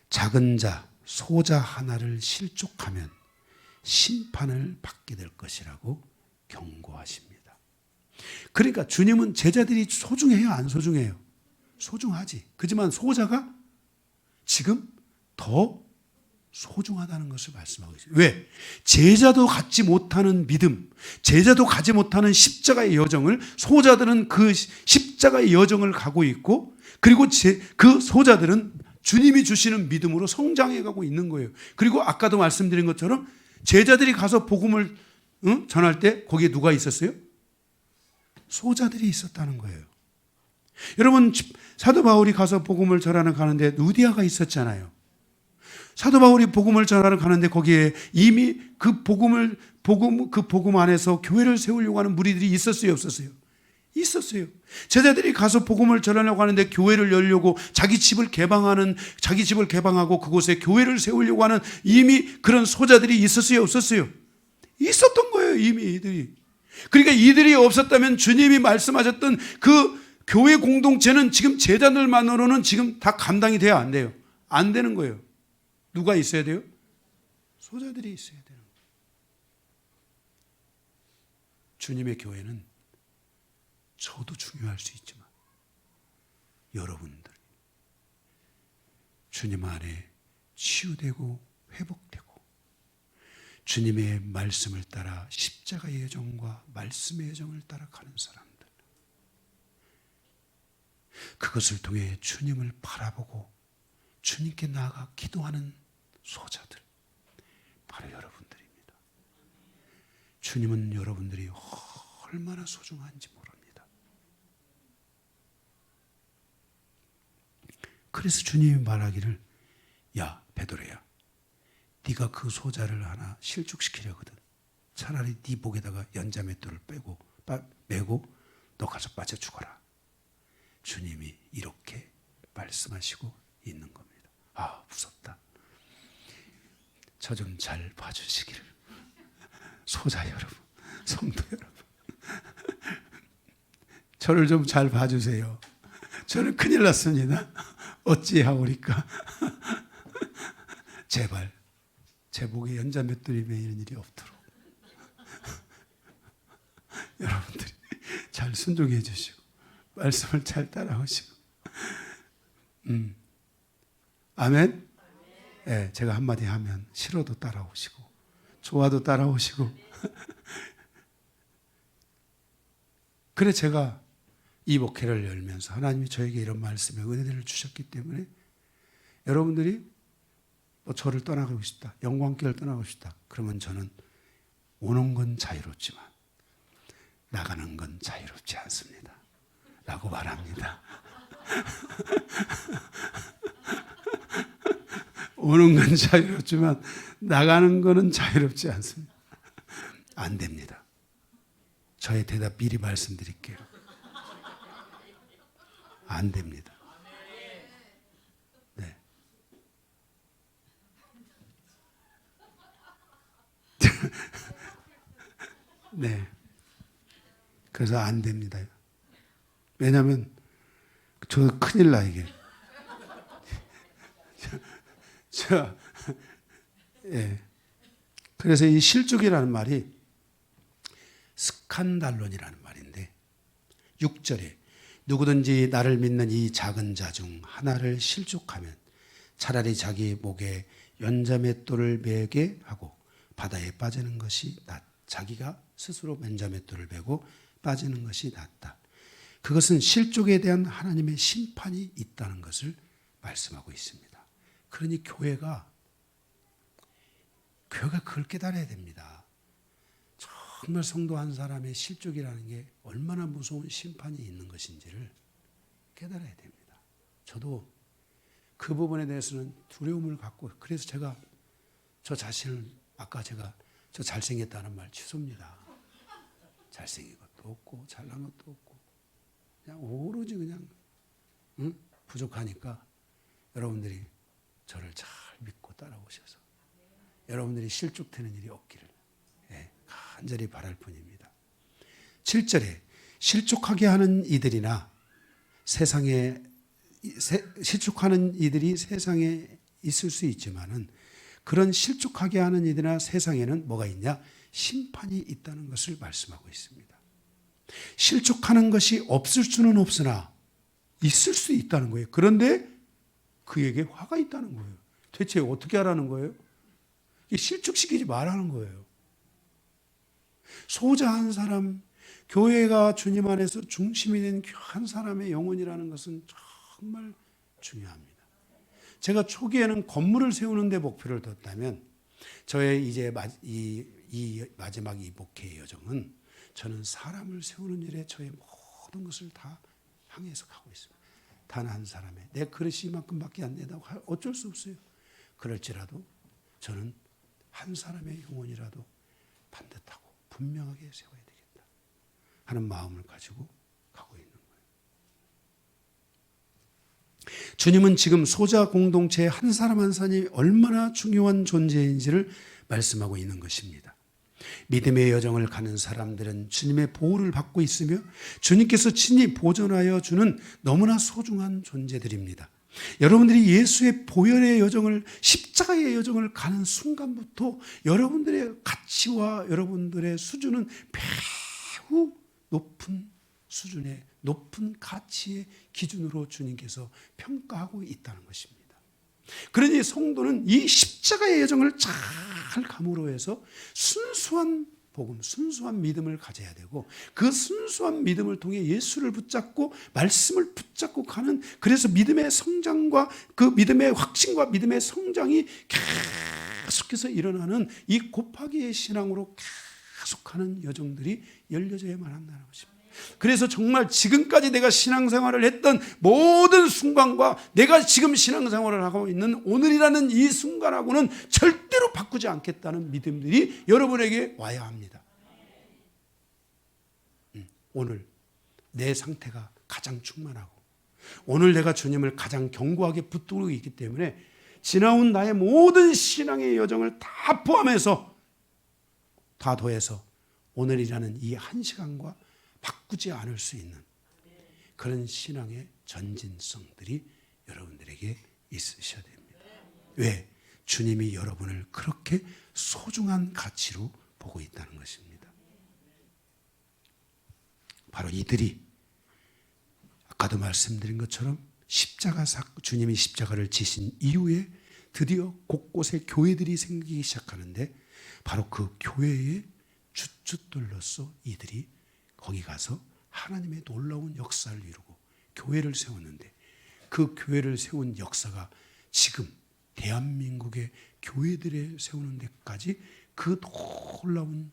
작은 자, 소자 하나를 실족하면 심판을 받게 될 것이라고 경고하십니다. 그러니까 주님은 제자들이 소중해요, 안 소중해요? 소중하지. 그렇지만 소자가 지금 더 소중하다는 것을 말씀하고 있어요. 왜? 제자도 갖지 못하는 믿음, 제자도 가지 못하는 십자가의 여정을 소자들은 그 십자가의 여정을 가고 있고, 그리고 그 소자들은 주님이 주시는 믿음으로 성장해 가고 있는 거예요. 그리고 아까도 말씀드린 것처럼 제자들이 가서 복음을 전할 때 거기에 누가 있었어요? 소자들이 있었다는 거예요. 여러분, 사도 바울이 가서 복음을 전하러 가는데 루디아가 있었잖아요. 사도 바울이 복음을 전하러 가는데 거기에 이미 그 복음 안에서 교회를 세우려고 하는 무리들이 있었어요, 없었어요? 있었어요. 제자들이 가서 복음을 전하려고 하는데 교회를 열려고 자기 집을 개방하고 그곳에 교회를 세우려고 하는 이미 그런 소자들이 있었어요, 없었어요? 있었던 거예요, 이미 이들이. 그러니까 이들이 없었다면 주님이 말씀하셨던 그 교회 공동체는 지금 제자들만으로는 지금 다 감당이 돼야 안 돼요. 안 되는 거예요. 누가 있어야 돼요? 소자들이 있어야 되는 거예요. 주님의 교회는 저도 중요할 수 있지만 여러분들 주님 안에 치유되고 회복되고 주님의 말씀을 따라 십자가의 여정과 말씀의 여정을 따라 가는 사람들, 그것을 통해 주님을 바라보고 주님께 나아가 기도하는 소자들, 바로 여러분들입니다. 주님은 여러분들이 얼마나 소중한지 모릅니다. 그래서 주님이 말하기를, 야 베드로야, 네가 그 소자를 하나 실족시키려거든 차라리 네 목에다가 연자맷돌을 메고 너 가서 빠져 죽어라. 주님이 이렇게 말씀하시고 있는 겁니다. 아, 무섭다. 저 좀 잘 봐주시기를. 소자 여러분, 성도 여러분, 저를 좀 잘 봐주세요. 저는 큰일 났습니다. 어찌하오리까. 제발 제 목에 연자맷돌이 매이는 일이 없도록 여러분들이 잘 순종해 주시고 말씀을 잘 따라오시고, 아멘. 네, 제가 한마디 하면 싫어도 따라오시고 좋아도 따라오시고 그래 제가 이 목회를 열면서 하나님이 저에게 이런 말씀의 은혜를 주셨기 때문에 여러분들이 저를 떠나가고 싶다, 영광길을 떠나고 싶다, 그러면 저는 오는 건 자유롭지만 나가는 건 자유롭지 않습니다 라고 말합니다. 오는 건 자유롭지만 나가는 거는 자유롭지 않습니다. 안 됩니다. 저의 대답 미리 말씀드릴게요. 안 됩니다. 네. 네. 그래서 안 됩니다. 왜냐하면 저 큰일 나 이게. 예. 그래서 이 실족이라는 말이 스칸달론이라는 말인데 6절에 누구든지 나를 믿는 이 작은 자 중 하나를 실족하면 차라리 자기 목에 연자맷돌을 매게 하고 바다에 빠지는 것이 자기가 스스로 연자맷돌을 매고 빠지는 것이 낫다. 그것은 실족에 대한 하나님의 심판이 있다는 것을 말씀하고 있습니다. 그러니 교회가 그걸 깨달아야 됩니다. 정말 성도 한 사람의 실족이라는 게 얼마나 무서운 심판이 있는 것인지를 깨달아야 됩니다. 저도 그 부분에 대해서는 두려움을 갖고, 그래서 제가 저 자신을, 아까 제가 저 잘생겼다는 말 취소입니다. 잘생긴 것도 없고 잘난 것도 없고 그냥 오로지 그냥 부족하니까 여러분들이 저를 잘 믿고 따라오셔서 여러분들이 실족되는 일이 없기를 간절히 바랄 뿐입니다. 7절에 실족하게 하는 이들이나 실족하는 이들이 세상에 있을 수 있지만은 그런 실족하게 하는 이들이나 세상에는 뭐가 있냐? 심판이 있다는 것을 말씀하고 있습니다. 실족하는 것이 없을 수는 없으나 있을 수 있다는 거예요. 그런데 그에게 화가 있다는 거예요. 대체 어떻게 하라는 거예요? 실족시키지 말라는 거예요. 소자 한 사람, 교회가 주님 안에서 중심이 된 한 사람의 영혼이라는 것은 정말 중요합니다. 제가 초기에는 건물을 세우는 데 목표를 뒀다면 저의 이제 이 마지막 이 목회의 여정은 저는 사람을 세우는 일에 저의 모든 것을 다 향해서 가고 있습니다. 단 한 사람의, 내 그릇이 이만큼밖에 안 된다고 어쩔 수 없어요. 그럴지라도 저는 한 사람의 영혼이라도 반듯하고 분명하게 세워야 되겠다 하는 마음을 가지고 가고 있는 거예요. 주님은 지금 소자 공동체의 한 사람 한 사람이 얼마나 중요한 존재인지를 말씀하고 있는 것입니다. 믿음의 여정을 가는 사람들은 주님의 보호를 받고 있으며 주님께서 친히 보존하여 주는 너무나 소중한 존재들입니다. 여러분들이 예수의 보혈의 여정을, 십자가의 여정을 가는 순간부터 여러분들의 가치와 여러분들의 수준은 매우 높은 수준의 높은 가치의 기준으로 주님께서 평가하고 있다는 것입니다. 그러니 성도는 이 십자가의 여정을 잘 감으로 해서 순수한 복음, 순수한 믿음을 가져야 되고, 그 순수한 믿음을 통해 예수를 붙잡고 말씀을 붙잡고 가는, 그래서 믿음의 성장과 그 믿음의 확신과 믿음의 성장이 계속해서 일어나는 이 곱하기의 신앙으로 계속하는 여정들이 열려져야만 한다는 것입니다. 그래서 정말 지금까지 내가 신앙생활을 했던 모든 순간과 내가 지금 신앙생활을 하고 있는 오늘이라는 이 순간하고는 절대로 바꾸지 않겠다는 믿음들이 여러분에게 와야 합니다. 오늘 내 상태가 가장 충만하고, 오늘 내가 주님을 가장 견고하게 붙들고 있기 때문에 지나온 나의 모든 신앙의 여정을 다 포함해서, 다 더해서 오늘이라는 이 한 시간과 바꾸지 않을 수 있는 그런 신앙의 전진성들이 여러분들에게 있으셔야 됩니다. 왜? 주님이 여러분을 그렇게 소중한 가치로 보고 있다는 것입니다. 바로 이들이 아까도 말씀드린 것처럼 주님이 십자가를 지신 이후에 드디어 곳곳에 교회들이 생기기 시작하는데, 바로 그 교회의 주춧돌로서 이들이 거기 가서 하나님의 놀라운 역사를 이루고 교회를 세웠는데, 그 교회를 세운 역사가 지금 대한민국의 교회들에 세우는 데까지 그 놀라운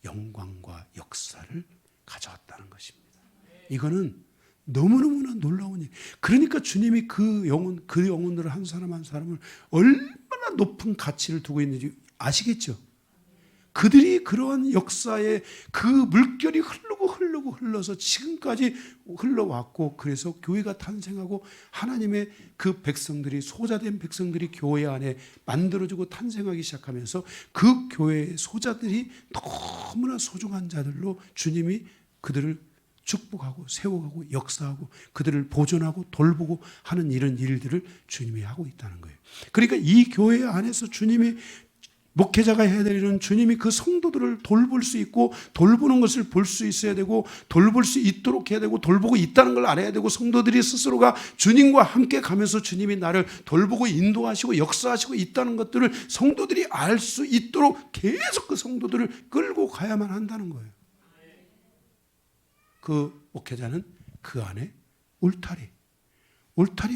영광과 역사를 가져왔다는 것입니다. 이거는 너무너무나 놀라운 일. 그러니까 주님이 그 영혼들을 한 사람 한 사람을 얼마나 높은 가치를 두고 있는지 아시겠죠? 그들이 그러한 역사에 그 물결이 흘러서 지금까지 흘러왔고, 그래서 교회가 탄생하고 하나님의 그 백성들이, 소자된 백성들이 교회 안에 만들어지고 탄생하기 시작하면서 그 교회의 소자들이 너무나 소중한 자들로 주님이 그들을 축복하고 세워가고 역사하고 그들을 보존하고 돌보고 하는 이런 일들을 주님이 하고 있다는 거예요. 그러니까 이 교회 안에서 주님이, 목회자가 해야 되는, 주님이 그 성도들을 돌볼 수 있고 돌보는 것을 볼 수 있어야 되고, 돌볼 수 있도록 해야 되고, 돌보고 있다는 걸 알아야 되고, 성도들이 스스로가 주님과 함께 가면서 주님이 나를 돌보고 인도하시고 역사하시고 있다는 것들을 성도들이 알 수 있도록 계속 그 성도들을 끌고 가야만 한다는 거예요. 그 목회자는 그 안에 울타리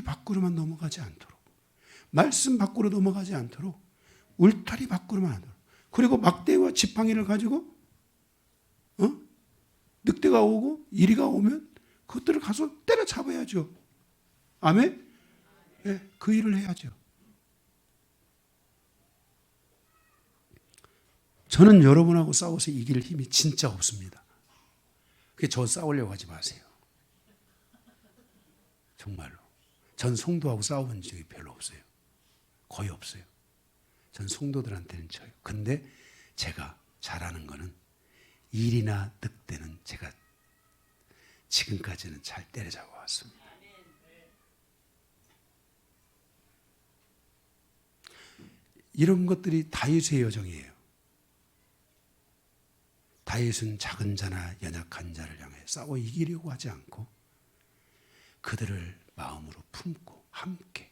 밖으로만 넘어가지 않도록, 말씀 밖으로 넘어가지 않도록 울타리 밖으로만 하도록, 그리고 막대와 지팡이를 가지고 늑대가 오고 이리가 오면 그것들을 가서 때려잡아야죠. 아멘? 네, 그 일을 해야죠. 저는 여러분하고 싸워서 이길 힘이 진짜 없습니다. 저 싸우려고 하지 마세요. 정말로. 전 성도하고 싸워본 적이 별로 없어요. 거의 없어요. 전 성도들한테는 져요. 근데 제가 잘하는 거는 일이나 늑대는 제가 지금까지는 잘 때려잡아 왔습니다. 이런 것들이 다윗의 여정이에요. 다윗은 작은 자나 연약한 자를 향해 싸워 이기려고 하지 않고 그들을 마음으로 품고 함께,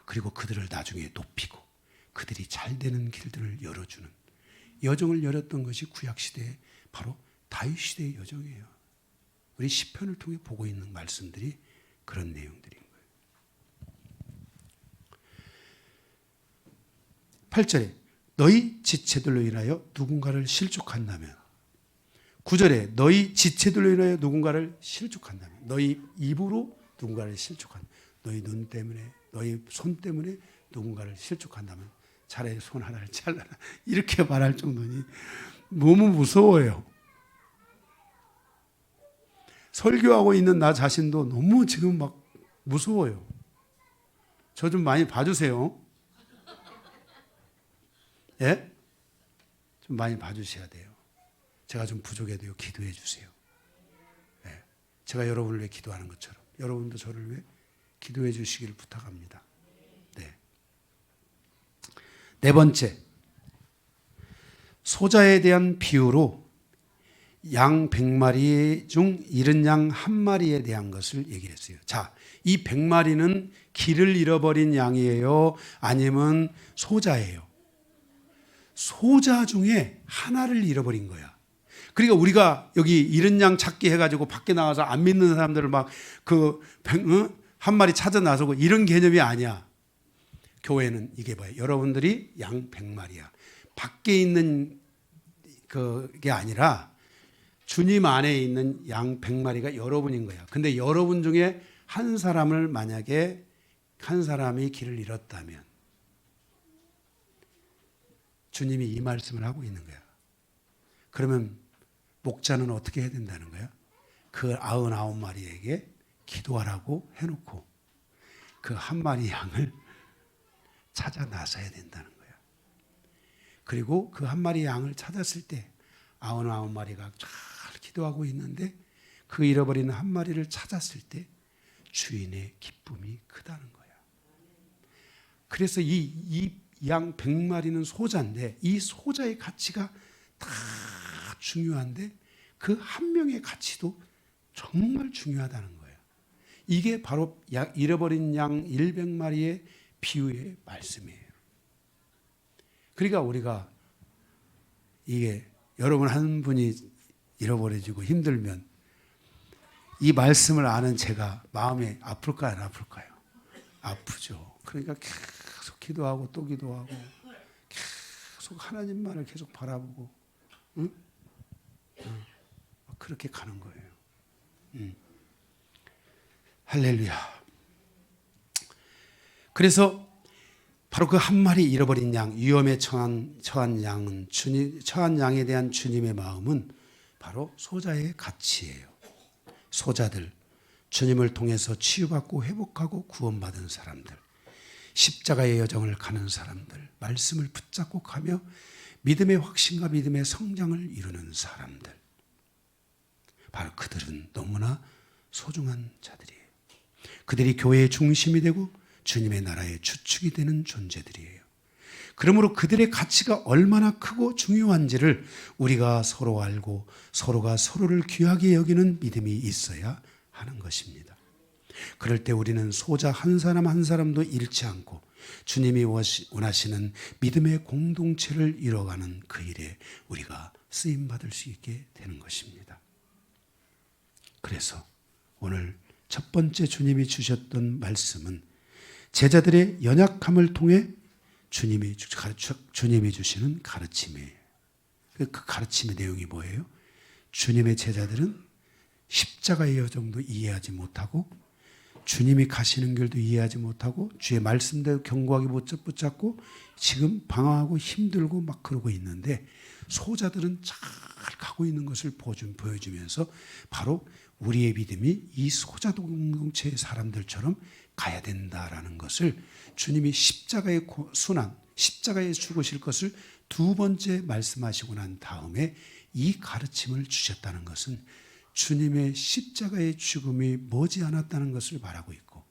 그리고 그들을 나중에 높이고 그들이 잘 되는 길들을 열어주는 여정을 열었던 것이 구약시대의 바로 다윗시대의 여정이에요. 우리 시편을 통해 보고 있는 말씀들이 그런 내용들인 거예요. 8절에 너희 지체들로 인하여 누군가를 실족한다면, 9절에 너희 지체들로 인하여 누군가를 실족한다면, 너희 입으로 누군가를 실족한다면, 너희 눈 때문에, 너희 손 때문에 누군가를 실족한다면 차라리 손 하나를 잘라라, 이렇게 말할 정도니 너무 무서워요. 설교하고 있는 나 자신도 너무 지금 막 무서워요. 저 좀 많이 봐주세요. 예? 좀 많이 봐주셔야 돼요. 제가 좀 부족해도요, 기도해 주세요. 예. 제가 여러분을 위해 기도하는 것처럼 여러분도 저를 위해 기도해 주시기를 부탁합니다. 네. 네 번째, 소자에 대한 비유로 양 100마리 중 잃은 양 한 마리에 대한 것을 얘기했어요. 자, 이 100마리는 길을 잃어버린 양이에요? 아니면 소자예요? 소자 중에 하나를 잃어버린 거야. 그러니까 우리가 여기 잃은 양 찾기 해가지고 밖에 나가서 안 믿는 사람들을 막 한 마리 찾아 나서고 이런 개념이 아니야. 교회는 이게 뭐예요? 여러분들이 양 100마리야. 밖에 있는 그게 아니라 주님 안에 있는 양 100마리가 여러분인 거야. 근데 여러분 중에 한 사람을 만약에 한 사람이 길을 잃었다면 주님이 이 말씀을 하고 있는 거야. 그러면 목자는 어떻게 해야 된다는 거야? 그 99마리에게 기도하라고 해놓고 그 한 마리 양을 찾아 나서야 된다는 거야. 그리고 그 한 마리 양을 찾았을 때 99마리가 잘 기도하고 있는데 그 잃어버린 한 마리를 찾았을 때 주인의 기쁨이 크다는 거야. 그래서 이 양 100마리는 소자인데 이 소자의 가치가 다 중요한데 그 한 명의 가치도 정말 중요하다는 거예요. 이게 바로 잃어버린 양 100마리의 비유의 말씀이에요. 그러니까 우리가 이게 여러분 한 분이 잃어버려지고 힘들면 이 말씀을 아는 제가 마음이 아플까요? 안 아플까요? 아프죠. 그러니까 계속 기도하고 또 기도하고 계속 하나님만을 계속 바라보고 그렇게 가는 거예요. 할렐루야. 그래서 바로 그 한 마리 잃어버린 양, 위험에 처한 양은 처한 양에 대한 주님의 마음은 바로 소자의 가치예요. 소자들, 주님을 통해서 치유받고 회복하고 구원받은 사람들, 십자가의 여정을 가는 사람들, 말씀을 붙잡고 가며 믿음의 확신과 믿음의 성장을 이루는 사람들, 바로 그들은 너무나 소중한 자들이에요. 그들이 교회의 중심이 되고 주님의 나라의 주축이 되는 존재들이에요. 그러므로 그들의 가치가 얼마나 크고 중요한지를 우리가 서로 알고 서로가 서로를 귀하게 여기는 믿음이 있어야 하는 것입니다. 그럴 때 우리는 소자 한 사람 한 사람도 잃지 않고 주님이 원하시는 믿음의 공동체를 이뤄가는 그 일에 우리가 쓰임받을 수 있게 되는 것입니다. 그래서 오늘 첫 번째 주님이 주셨던 말씀은 제자들의 연약함을 통해 주님이 주시는 가르침이에요. 그 가르침의 내용이 뭐예요? 주님의 제자들은 십자가의 여정도 이해하지 못하고 주님이 가시는 길도 이해하지 못하고 주의 말씀대로 견고하게 못 붙잡고 지금 방황하고 힘들고 막 그러고 있는데 소자들은 잘 가고 있는 것을 보여주면서 바로 우리의 믿음이 이 소자 공동체의 사람들처럼 가야 된다라는 것을 주님이 십자가의 순환, 십자가에 죽으실 것을 두 번째 말씀하시고 난 다음에 이 가르침을 주셨다는 것은 주님의 십자가의 죽음이 머지않았다는 것을 말하고 있고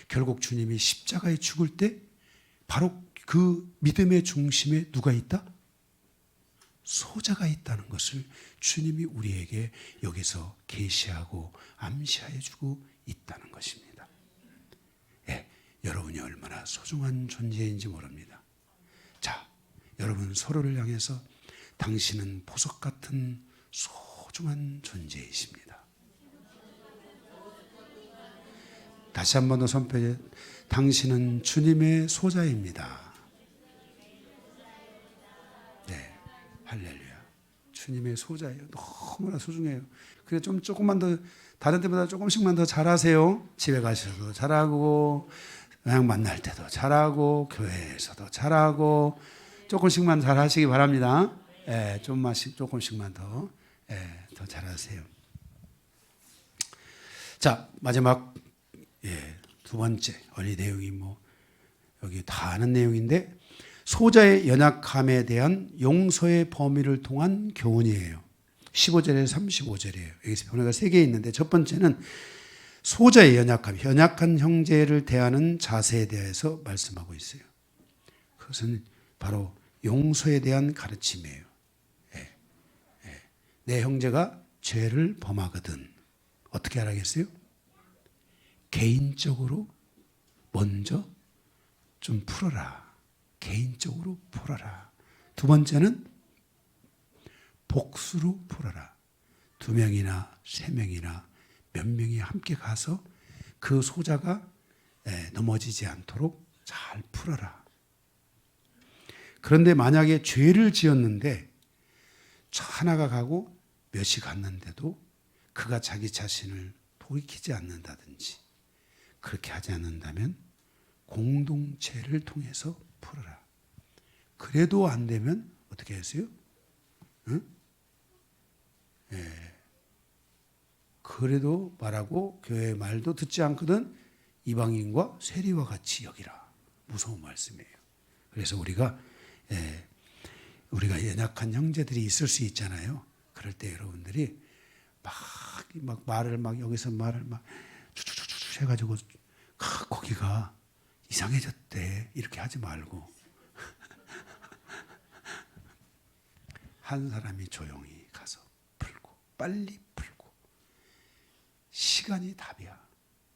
결국 주님이 십자가에 죽을 때 바로 그 믿음의 중심에 누가 있다? 소자가 있다는 것을 주님이 우리에게 여기서 계시하고 암시해 주고 있다는 것입니다. 예, 여러분이 얼마나 소중한 존재인지 모릅니다. 자, 여러분 서로를 향해서 당신은 보석 같은 소중한 존재이십니다. 다시 한 번 더 선포해. 당신은 주님의 소자입니다. 네, 할렐루야. 주님의 소자예요. 너무나 소중해요. 그래 좀 조금만 더 다른 때보다 조금씩만 더 잘하세요. 집에 가셔도 잘하고 그냥 만날 때도 잘하고 교회에서도 잘하고 조금씩만 잘하시기 바랍니다. 예, 조금씩만 더 잘하세요. 자, 마지막 두 번째 어린 내용이 여기 다 아는 내용인데 소자의 연약함에 대한 용서의 범위를 통한 교훈이에요. 15절에서 35절이에요. 여기서 변화가 3개 있는데 첫 번째는 소자의 연약함, 연약한 형제를 대하는 자세에 대해서 말씀하고 있어요. 그것은 바로 용서에 대한 가르침이에요. 내 형제가 죄를 범하거든 어떻게 하라겠어요? 개인적으로 먼저 좀 풀어라. 개인적으로 풀어라. 두 번째는 복수로 풀어라. 2명이나 3명이나 몇 명이 함께 가서 그 소자가 넘어지지 않도록 잘 풀어라. 그런데 만약에 죄를 지었는데 하나가 가고 몇이 갔는데도 그가 자기 자신을 돌이키지 않는다든지 그렇게 하지 않는다면 공동체를 통해서 풀어라. 그래도 안 되면 어떻게 했어요? 응? 그래도 말하고 교회의 말도 듣지 않거든 이방인과 세리와 같이 여기라. 무서운 말씀이에요. 그래서 우리가 연약한 형제들이 있을 수 있잖아요. 그럴 때 여러분들이 막 말을 막 여기서 말을 막 추추추추 해가지고 거기가 이상해졌대 이렇게 하지 말고 한 사람이 조용히 가서 풀고 빨리 풀고 시간이 답이야.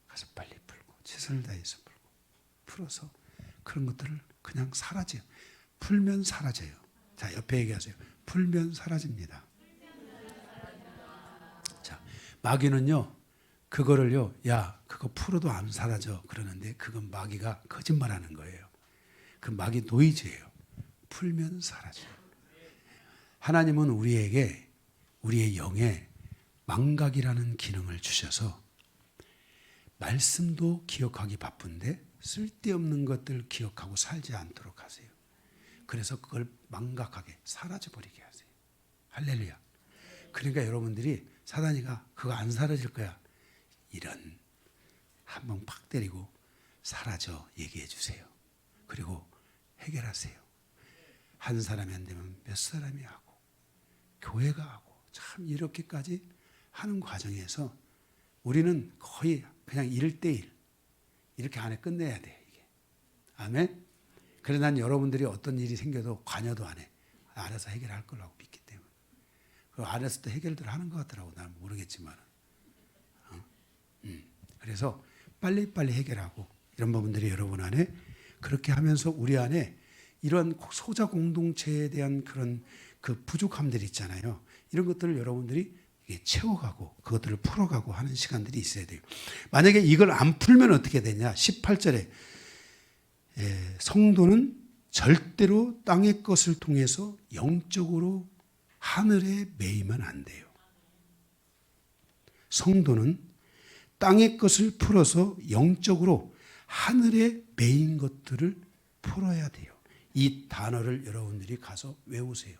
가서 빨리 풀고 최선을 다해서 풀어서 그런 것들을 그냥 사라져요. 풀면 사라져요. 자, 옆에 얘기하세요. 풀면 사라집니다. 자, 마귀는요 그거를요 야 그거 풀어도 안 사라져 그러는데 그건 마귀가 거짓말하는 거예요. 그 마귀 노이즈예요. 풀면 사라져요. 하나님은 우리에게 우리의 영에 망각이라는 기능을 주셔서 말씀도 기억하기 바쁜데 쓸데없는 것들 기억하고 살지 않도록 하세요. 그래서 그걸 망각하게 사라져버리게 하세요. 할렐루야. 그러니까 여러분들이 사단이가 그거 안 사라질 거야 이런 한번 팍 때리고 사라져 얘기해 주세요. 그리고 해결하세요. 한 사람이 안 되면 몇 사람이 하고 교회가 하고 참 이렇게까지 하는 과정에서 우리는 거의 그냥 1대1 이렇게 안에 끝내야 돼 이게. 아멘. 그래서 난 여러분들이 어떤 일이 생겨도 관여도 안 해. 알아서 해결할 거라고 믿기 때문에. 그 알아서 또 해결들 하는 것 같더라고. 난 모르겠지만. 그래서 빨리빨리 해결하고 이런 부분들이 여러분 안에 그렇게 하면서 우리 안에 이런 소자 공동체에 대한 그런 그 부족함들이 있잖아요. 이런 것들을 여러분들이 채워가고 그것들을 풀어가고 하는 시간들이 있어야 돼요. 만약에 이걸 안 풀면 어떻게 되냐. 18절에 성도는 절대로 땅의 것을 통해서 영적으로 하늘에 매이면 안 돼요. 성도는 땅의 것을 풀어서 영적으로 하늘에 매인 것들을 풀어야 돼요. 이 단어를 여러분들이 가서 외우세요.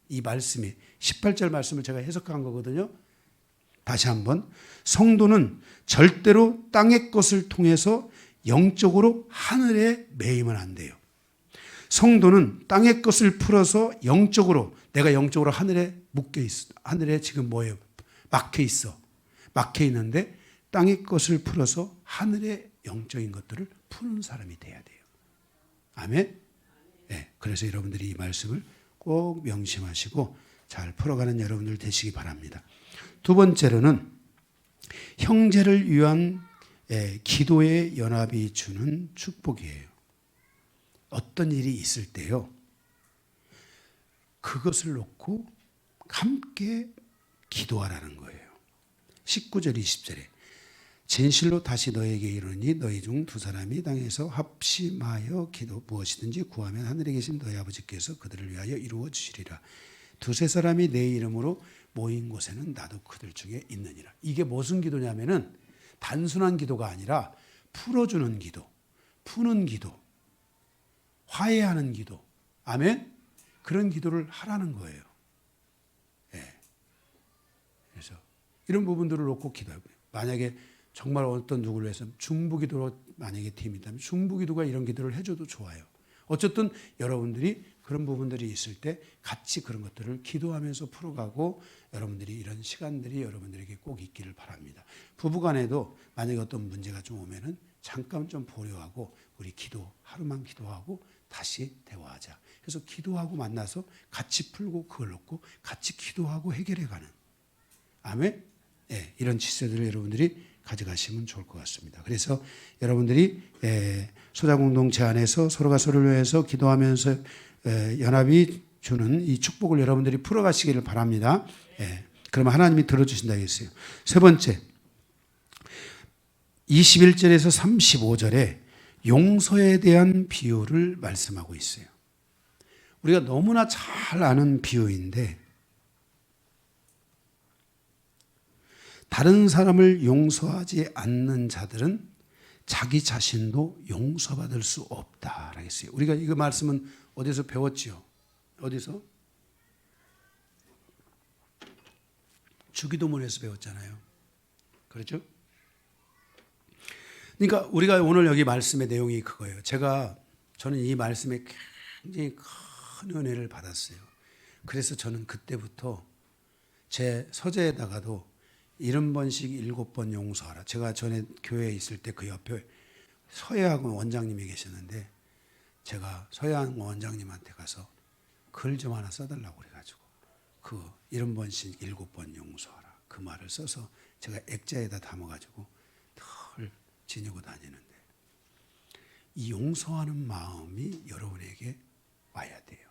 이 말씀이 18절 말씀을 제가 해석한 거거든요. 다시 한번 성도는 절대로 땅의 것을 통해서 영적으로 하늘에 매이면 안 돼요. 성도는 땅의 것을 풀어서 영적으로 내가 영적으로 하늘에 묶여 있어. 하늘에 지금 뭐예요? 막혀 있어. 막혀 있는데 땅의 것을 풀어서 하늘의 영적인 것들을 푸는 사람이 돼야 돼요. 아멘. 네, 그래서 여러분들이 이 말씀을 꼭 명심하시고 잘 풀어가는 여러분들 되시기 바랍니다. 두 번째로는 형제를 위한 기도의 연합이 주는 축복이에요. 어떤 일이 있을 때요. 그것을 놓고 함께 기도하라는 거예요. 19절 20절에 진실로 다시 너에게 이르노니 너희 중 두 사람이 땅에서 합심하여 기도 무엇이든지 구하면 하늘에 계신 너희 아버지께서 그들을 위하여 이루어 주시리라. 두세 사람이 내 이름으로 모인 곳에는 나도 그들 중에 있느니라. 이게 무슨 기도냐면은 단순한 기도가 아니라 풀어주는 기도, 푸는 기도, 화해하는 기도. 아멘? 그런 기도를 하라는 거예요. 예. 그래서 이런 부분들을 놓고 기도해요. 만약에 정말 어떤 누구를 위해서 중보기도로 만약에 팀이 있다면 중보기도가 이런 기도를 해줘도 좋아요. 어쨌든 여러분들이 그런 부분들이 있을 때 같이 그런 것들을 기도하면서 풀어가고 여러분들이 이런 시간들이 여러분들에게 꼭 있기를 바랍니다. 부부간에도 만약에 어떤 문제가 좀 오면은 잠깐 좀 보류하고 우리 기도 하루만 기도하고 다시 대화하자. 그래서 기도하고 만나서 같이 풀고 그걸 놓고 같이 기도하고 해결해가는. 아멘. 예, 이런 지세들을 여러분들이 가져가시면 좋을 것 같습니다. 그래서 여러분들이 소자공동체 안에서 서로가 서로를 위해서 기도하면서 연합이 주는 이 축복을 여러분들이 풀어가시기를 바랍니다. 그러면 하나님이 들어주신다 했어요. 세 번째, 21절에서 35절에 용서에 대한 비유를 말씀하고 있어요. 우리가 너무나 잘 아는 비유인데 다른 사람을 용서하지 않는 자들은 자기 자신도 용서받을 수 없다라고 했어요. 우리가 이거 말씀은 어디서 배웠지요? 어디서? 주기도문에서 배웠잖아요. 그렇죠? 그러니까 우리가 오늘 여기 말씀의 내용이 그거예요. 저는 이 말씀에 굉장히 큰 은혜를 받았어요. 그래서 저는 그때부터 제 서재에다가도 70번씩 7번 용서하라. 제가 전에 교회에 있을 때 그 옆에 서예학 원장님이 계셨는데 제가 서예학 원장님한테 가서 글 좀 하나 써달라고 그래가지고 그 70번씩 7번 용서하라. 그 말을 써서 제가 액자에다 담아가지고 늘 지니고 다니는데 이 용서하는 마음이 여러분에게 와야 돼요.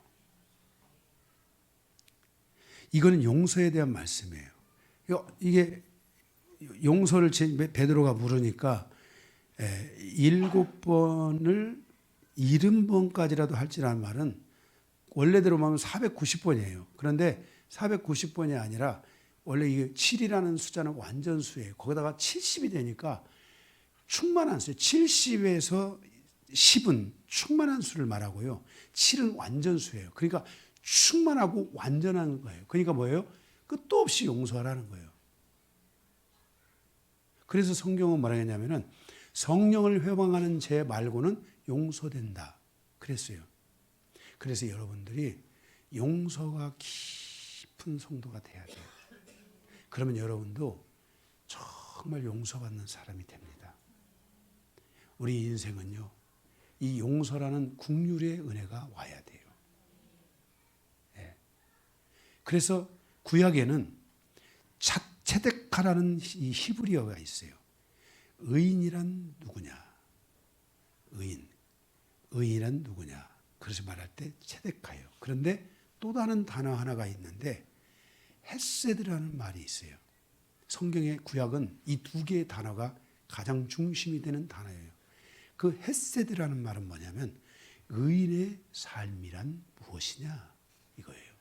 이거는 용서에 대한 말씀이에요. 이게 용서를 베드로가 물으니까 7번을 70번까지라도 할지라는 말은 원래대로 하면 490번이에요. 그런데 490번이 아니라 원래 이게 7이라는 숫자는 완전수예요. 거기다가 70이 되니까 충만한 수. 70에서 10은 충만한 수를 말하고요. 7은 완전수예요. 그러니까 충만하고 완전한 거예요. 그러니까 뭐예요? 끝도 없이 용서하라는 거예요. 그래서 성경은 뭐라 했냐면은 성령을 회방하는 죄 말고는 용서된다. 그랬어요. 그래서 여러분들이 용서가 깊은 성도가 돼야 돼요. 그러면 여러분도 정말 용서받는 사람이 됩니다. 우리 인생은요, 이 용서라는 국률의 은혜가 와야 돼요. 네. 그래서 구약에는 체데카라는 이 히브리어가 있어요. 의인이란 누구냐? 의인은 누구냐? 그래서 말할 때 체데카예요. 그런데 또 다른 단어 하나가 있는데 헤세드라는 말이 있어요. 성경의 구약은 이 두 개의 단어가 가장 중심이 되는 단어예요. 그 헤세드라는 말은 뭐냐면 의인의 삶이란 무엇이냐 이거예요.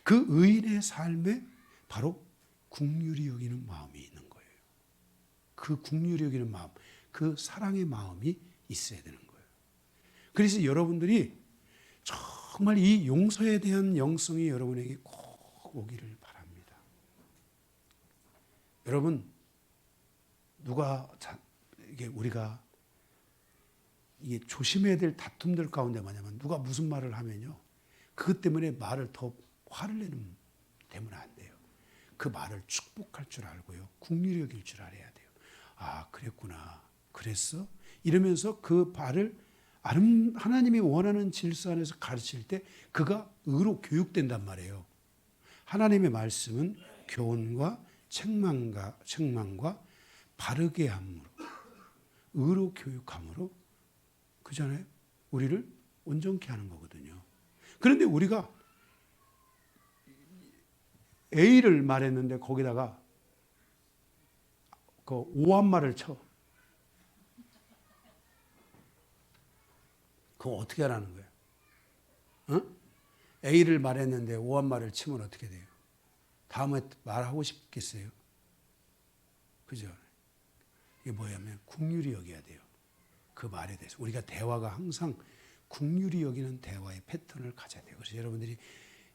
그 의인의 삶에 바로 긍휼히 여기는 마음이 있는 거예요. 그 긍휼히 여기는 마음, 그 사랑의 마음이 있어야 되는 거예요. 그래서 여러분들이 정말 이 용서에 대한 영성이 여러분에게 꼭 오기를 바랍니다. 여러분, 우리가 이게 조심해야 될 다툼들 가운데 뭐냐면 누가 무슨 말을 하면요, 그것 때문에 말을 더 화를 내면 안 돼요. 그 말을 축복할 줄 알고요, 긍휼히 여길 줄 알아야 돼요. 아, 그랬구나, 그랬어? 이러면서 그 말을 하나님이 원하는 질서 안에서 가르칠 때 그가 의로 교육된단 말이에요. 하나님의 말씀은 교훈과 책망과 바르게 함으로, 의로 교육함으로, 그잖아요, 우리를 온전케 하는 거거든요. 그런데 우리가 A를 말했는데 거기다가 그 오한말을 쳐. 그거 어떻게 하라는 거예요? 어? A를 말했는데 오한말을 치면 어떻게 돼요? 다음에 말하고 싶겠어요? 그죠? 이게 뭐냐면 긍휼히 여겨야 돼요. 그 말에 대해서. 우리가 대화가 항상 긍휼히 여기는 대화의 패턴을 가져야 돼요. 그래서 여러분들이,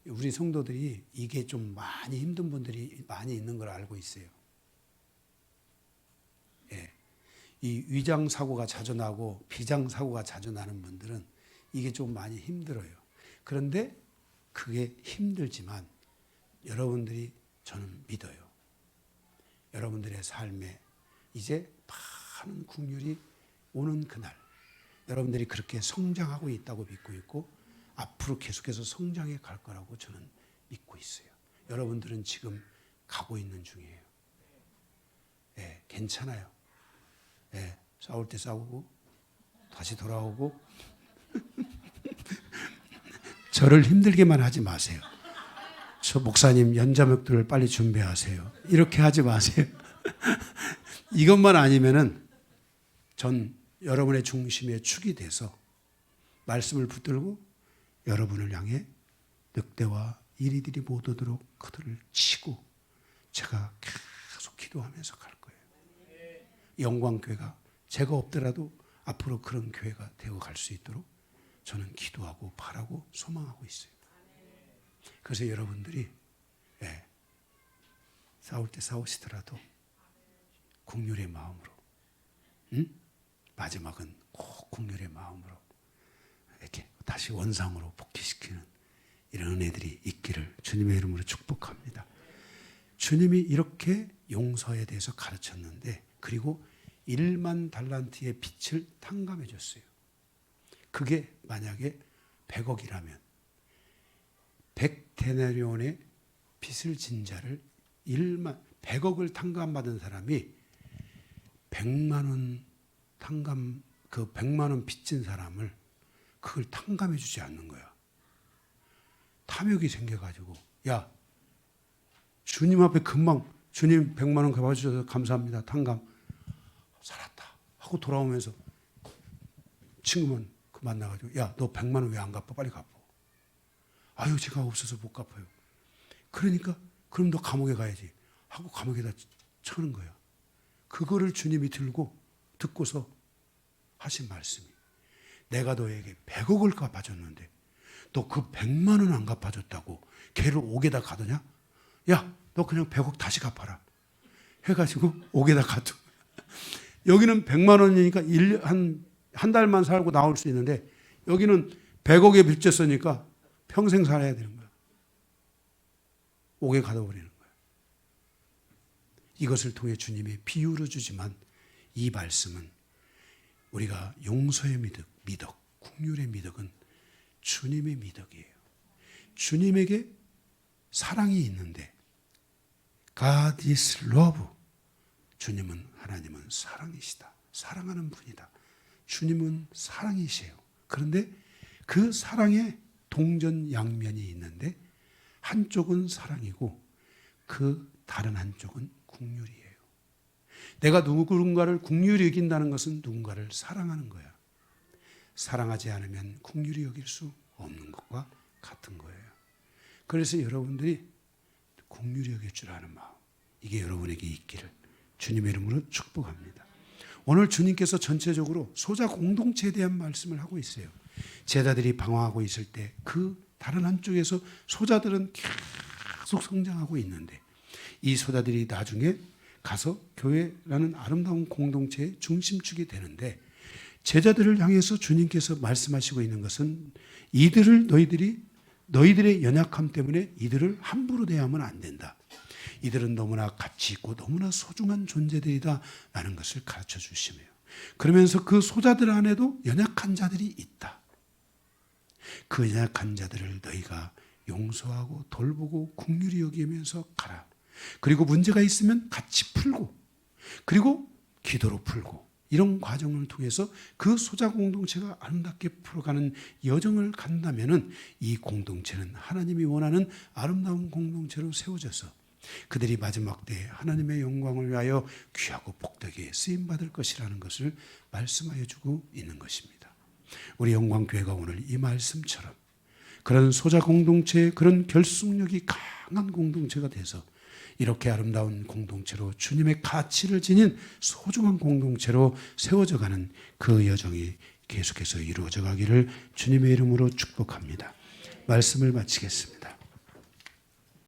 우리 성도들이 이게 좀 많이 힘든 분들이 많이 있는 걸 알고 있어요. 예. 이 위장 사고가 자주 나고 비장 사고가 자주 나는 분들은 이게 좀 많이 힘들어요. 그런데 그게 힘들지만 여러분들이, 저는 믿어요. 여러분들의 삶에 이제 많은 긍휼이 오는 그날, 여러분들이 그렇게 성장하고 있다고 믿고 있고 앞으로 계속해서 성장해 갈 거라고 저는 믿고 있어요. 여러분들은 지금 가고 있는 중이에요. 예, 괜찮아요. 예, 싸울 때 싸우고 다시 돌아오고 저를 힘들게만 하지 마세요. 저 목사님 연자맥도를 빨리 준비하세요. 이렇게 하지 마세요. 이것만 아니면은 전 여러분의 중심에 축이 돼서 말씀을 붙들고 여러분을 향해 늑대와 이리들이 못 오도록 그들을 치고 제가 계속 기도하면서 갈 거예요. 영광교회가 제가 없더라도 앞으로 그런 교회가 되어 갈 수 있도록 저는 기도하고 바라고 소망하고 있어요. 그래서 여러분들이 싸울 때 싸우시더라도 긍휼의 마음으로, 마지막은 꼭 긍휼의 마음으로 이렇게 다시 원상으로 복귀시키는 이런 은혜들이 있기를 주님의 이름으로 축복합니다. 주님이 이렇게 용서에 대해서 가르쳤는데, 그리고 1만 달란트의 빚을 탕감해 줬어요. 그게 만약에 100억이라면 100데나리온의 빚을 진 자를 100억을 탕감받은 사람이 100만 원 탕감, 그 100만 원 빚진 사람을 그걸 탕감해 주지 않는 거야. 탐욕이 생겨가지고, 야, 주님 앞에 금방 주님 100만 원 갚아주셔서 감사합니다. 탕감. 살았다 하고 돌아오면서 친구만 그 만나가지고, 야, 너 100만 원 왜 안 갚아? 빨리 갚아. 아유, 제가 없어서 못 갚아요. 그러니까 그럼 너 감옥에 가야지 하고 감옥에다 쳐는 거야. 그거를 주님이 듣고서 하신 말씀이, 내가 너에게 100억을 갚아줬는데 너 그 100만 원 안 갚아줬다고 걔를 옥에다 가두냐? 야, 너 그냥 100억 다시 갚아라 해가지고 옥에다 가두. 여기는 100만 원이니까 한 달만 살고 나올 수 있는데, 여기는 100억에 빚졌으니까 평생 살아야 되는 거야. 옥에 가둬버리는 거야. 이것을 통해 주님이 비유를 주지만, 이 말씀은 우리가 용서의 미덕, 긍휼의 미덕은 주님의 미덕이에요. 주님에게 사랑이 있는데, God is love. 하나님은 사랑이시다. 사랑하는 분이다. 주님은 사랑이세요. 그런데 그 사랑에 동전양면이 있는데, 한쪽은 사랑이고 그 다른 한쪽은 긍휼이에요. 내가 누군가를 긍휼히 여긴다는 것은 누군가를 사랑하는 거야. 사랑하지 않으면 긍휼히 여길 수 없는 것과 같은 거예요. 그래서 여러분들이 긍휼히 여길 줄 아는 마음, 이게 여러분에게 있기를 주님의 이름으로 축복합니다. 오늘 주님께서 전체적으로 소자 공동체에 대한 말씀을 하고 있어요. 제자들이 방황하고 있을 때 그 다른 한쪽에서 소자들은 계속 성장하고 있는데, 이 소자들이 나중에 가서 교회라는 아름다운 공동체의 중심축이 되는데, 제자들을 향해서 주님께서 말씀하시고 있는 것은, 너희들의 연약함 때문에 이들을 함부로 대하면 안 된다. 이들은 너무나 가치 있고 너무나 소중한 존재들이다 라는 것을 가르쳐 주시며요. 그러면서 그 소자들 안에도 연약한 자들이 있다. 그 연약한 자들을 너희가 용서하고 돌보고 긍휼히 여기면서 가라. 그리고 문제가 있으면 같이 풀고, 그리고 기도로 풀고, 이런 과정을 통해서 그 소자 공동체가 아름답게 풀어가는 여정을 간다면은, 이 공동체는 하나님이 원하는 아름다운 공동체로 세워져서 그들이 마지막 때에 하나님의 영광을 위하여 귀하고 복되게 쓰임받을 것이라는 것을 말씀하여 주고 있는 것입니다. 우리 영광교회가 오늘 이 말씀처럼 그런 소자 공동체의 그런 결속력이 강한 공동체가 돼서 이렇게 아름다운 공동체로, 주님의 가치를 지닌 소중한 공동체로 세워져 가는 그 여정이 계속해서 이루어져 가기를 주님의 이름으로 축복합니다. 말씀을 마치겠습니다.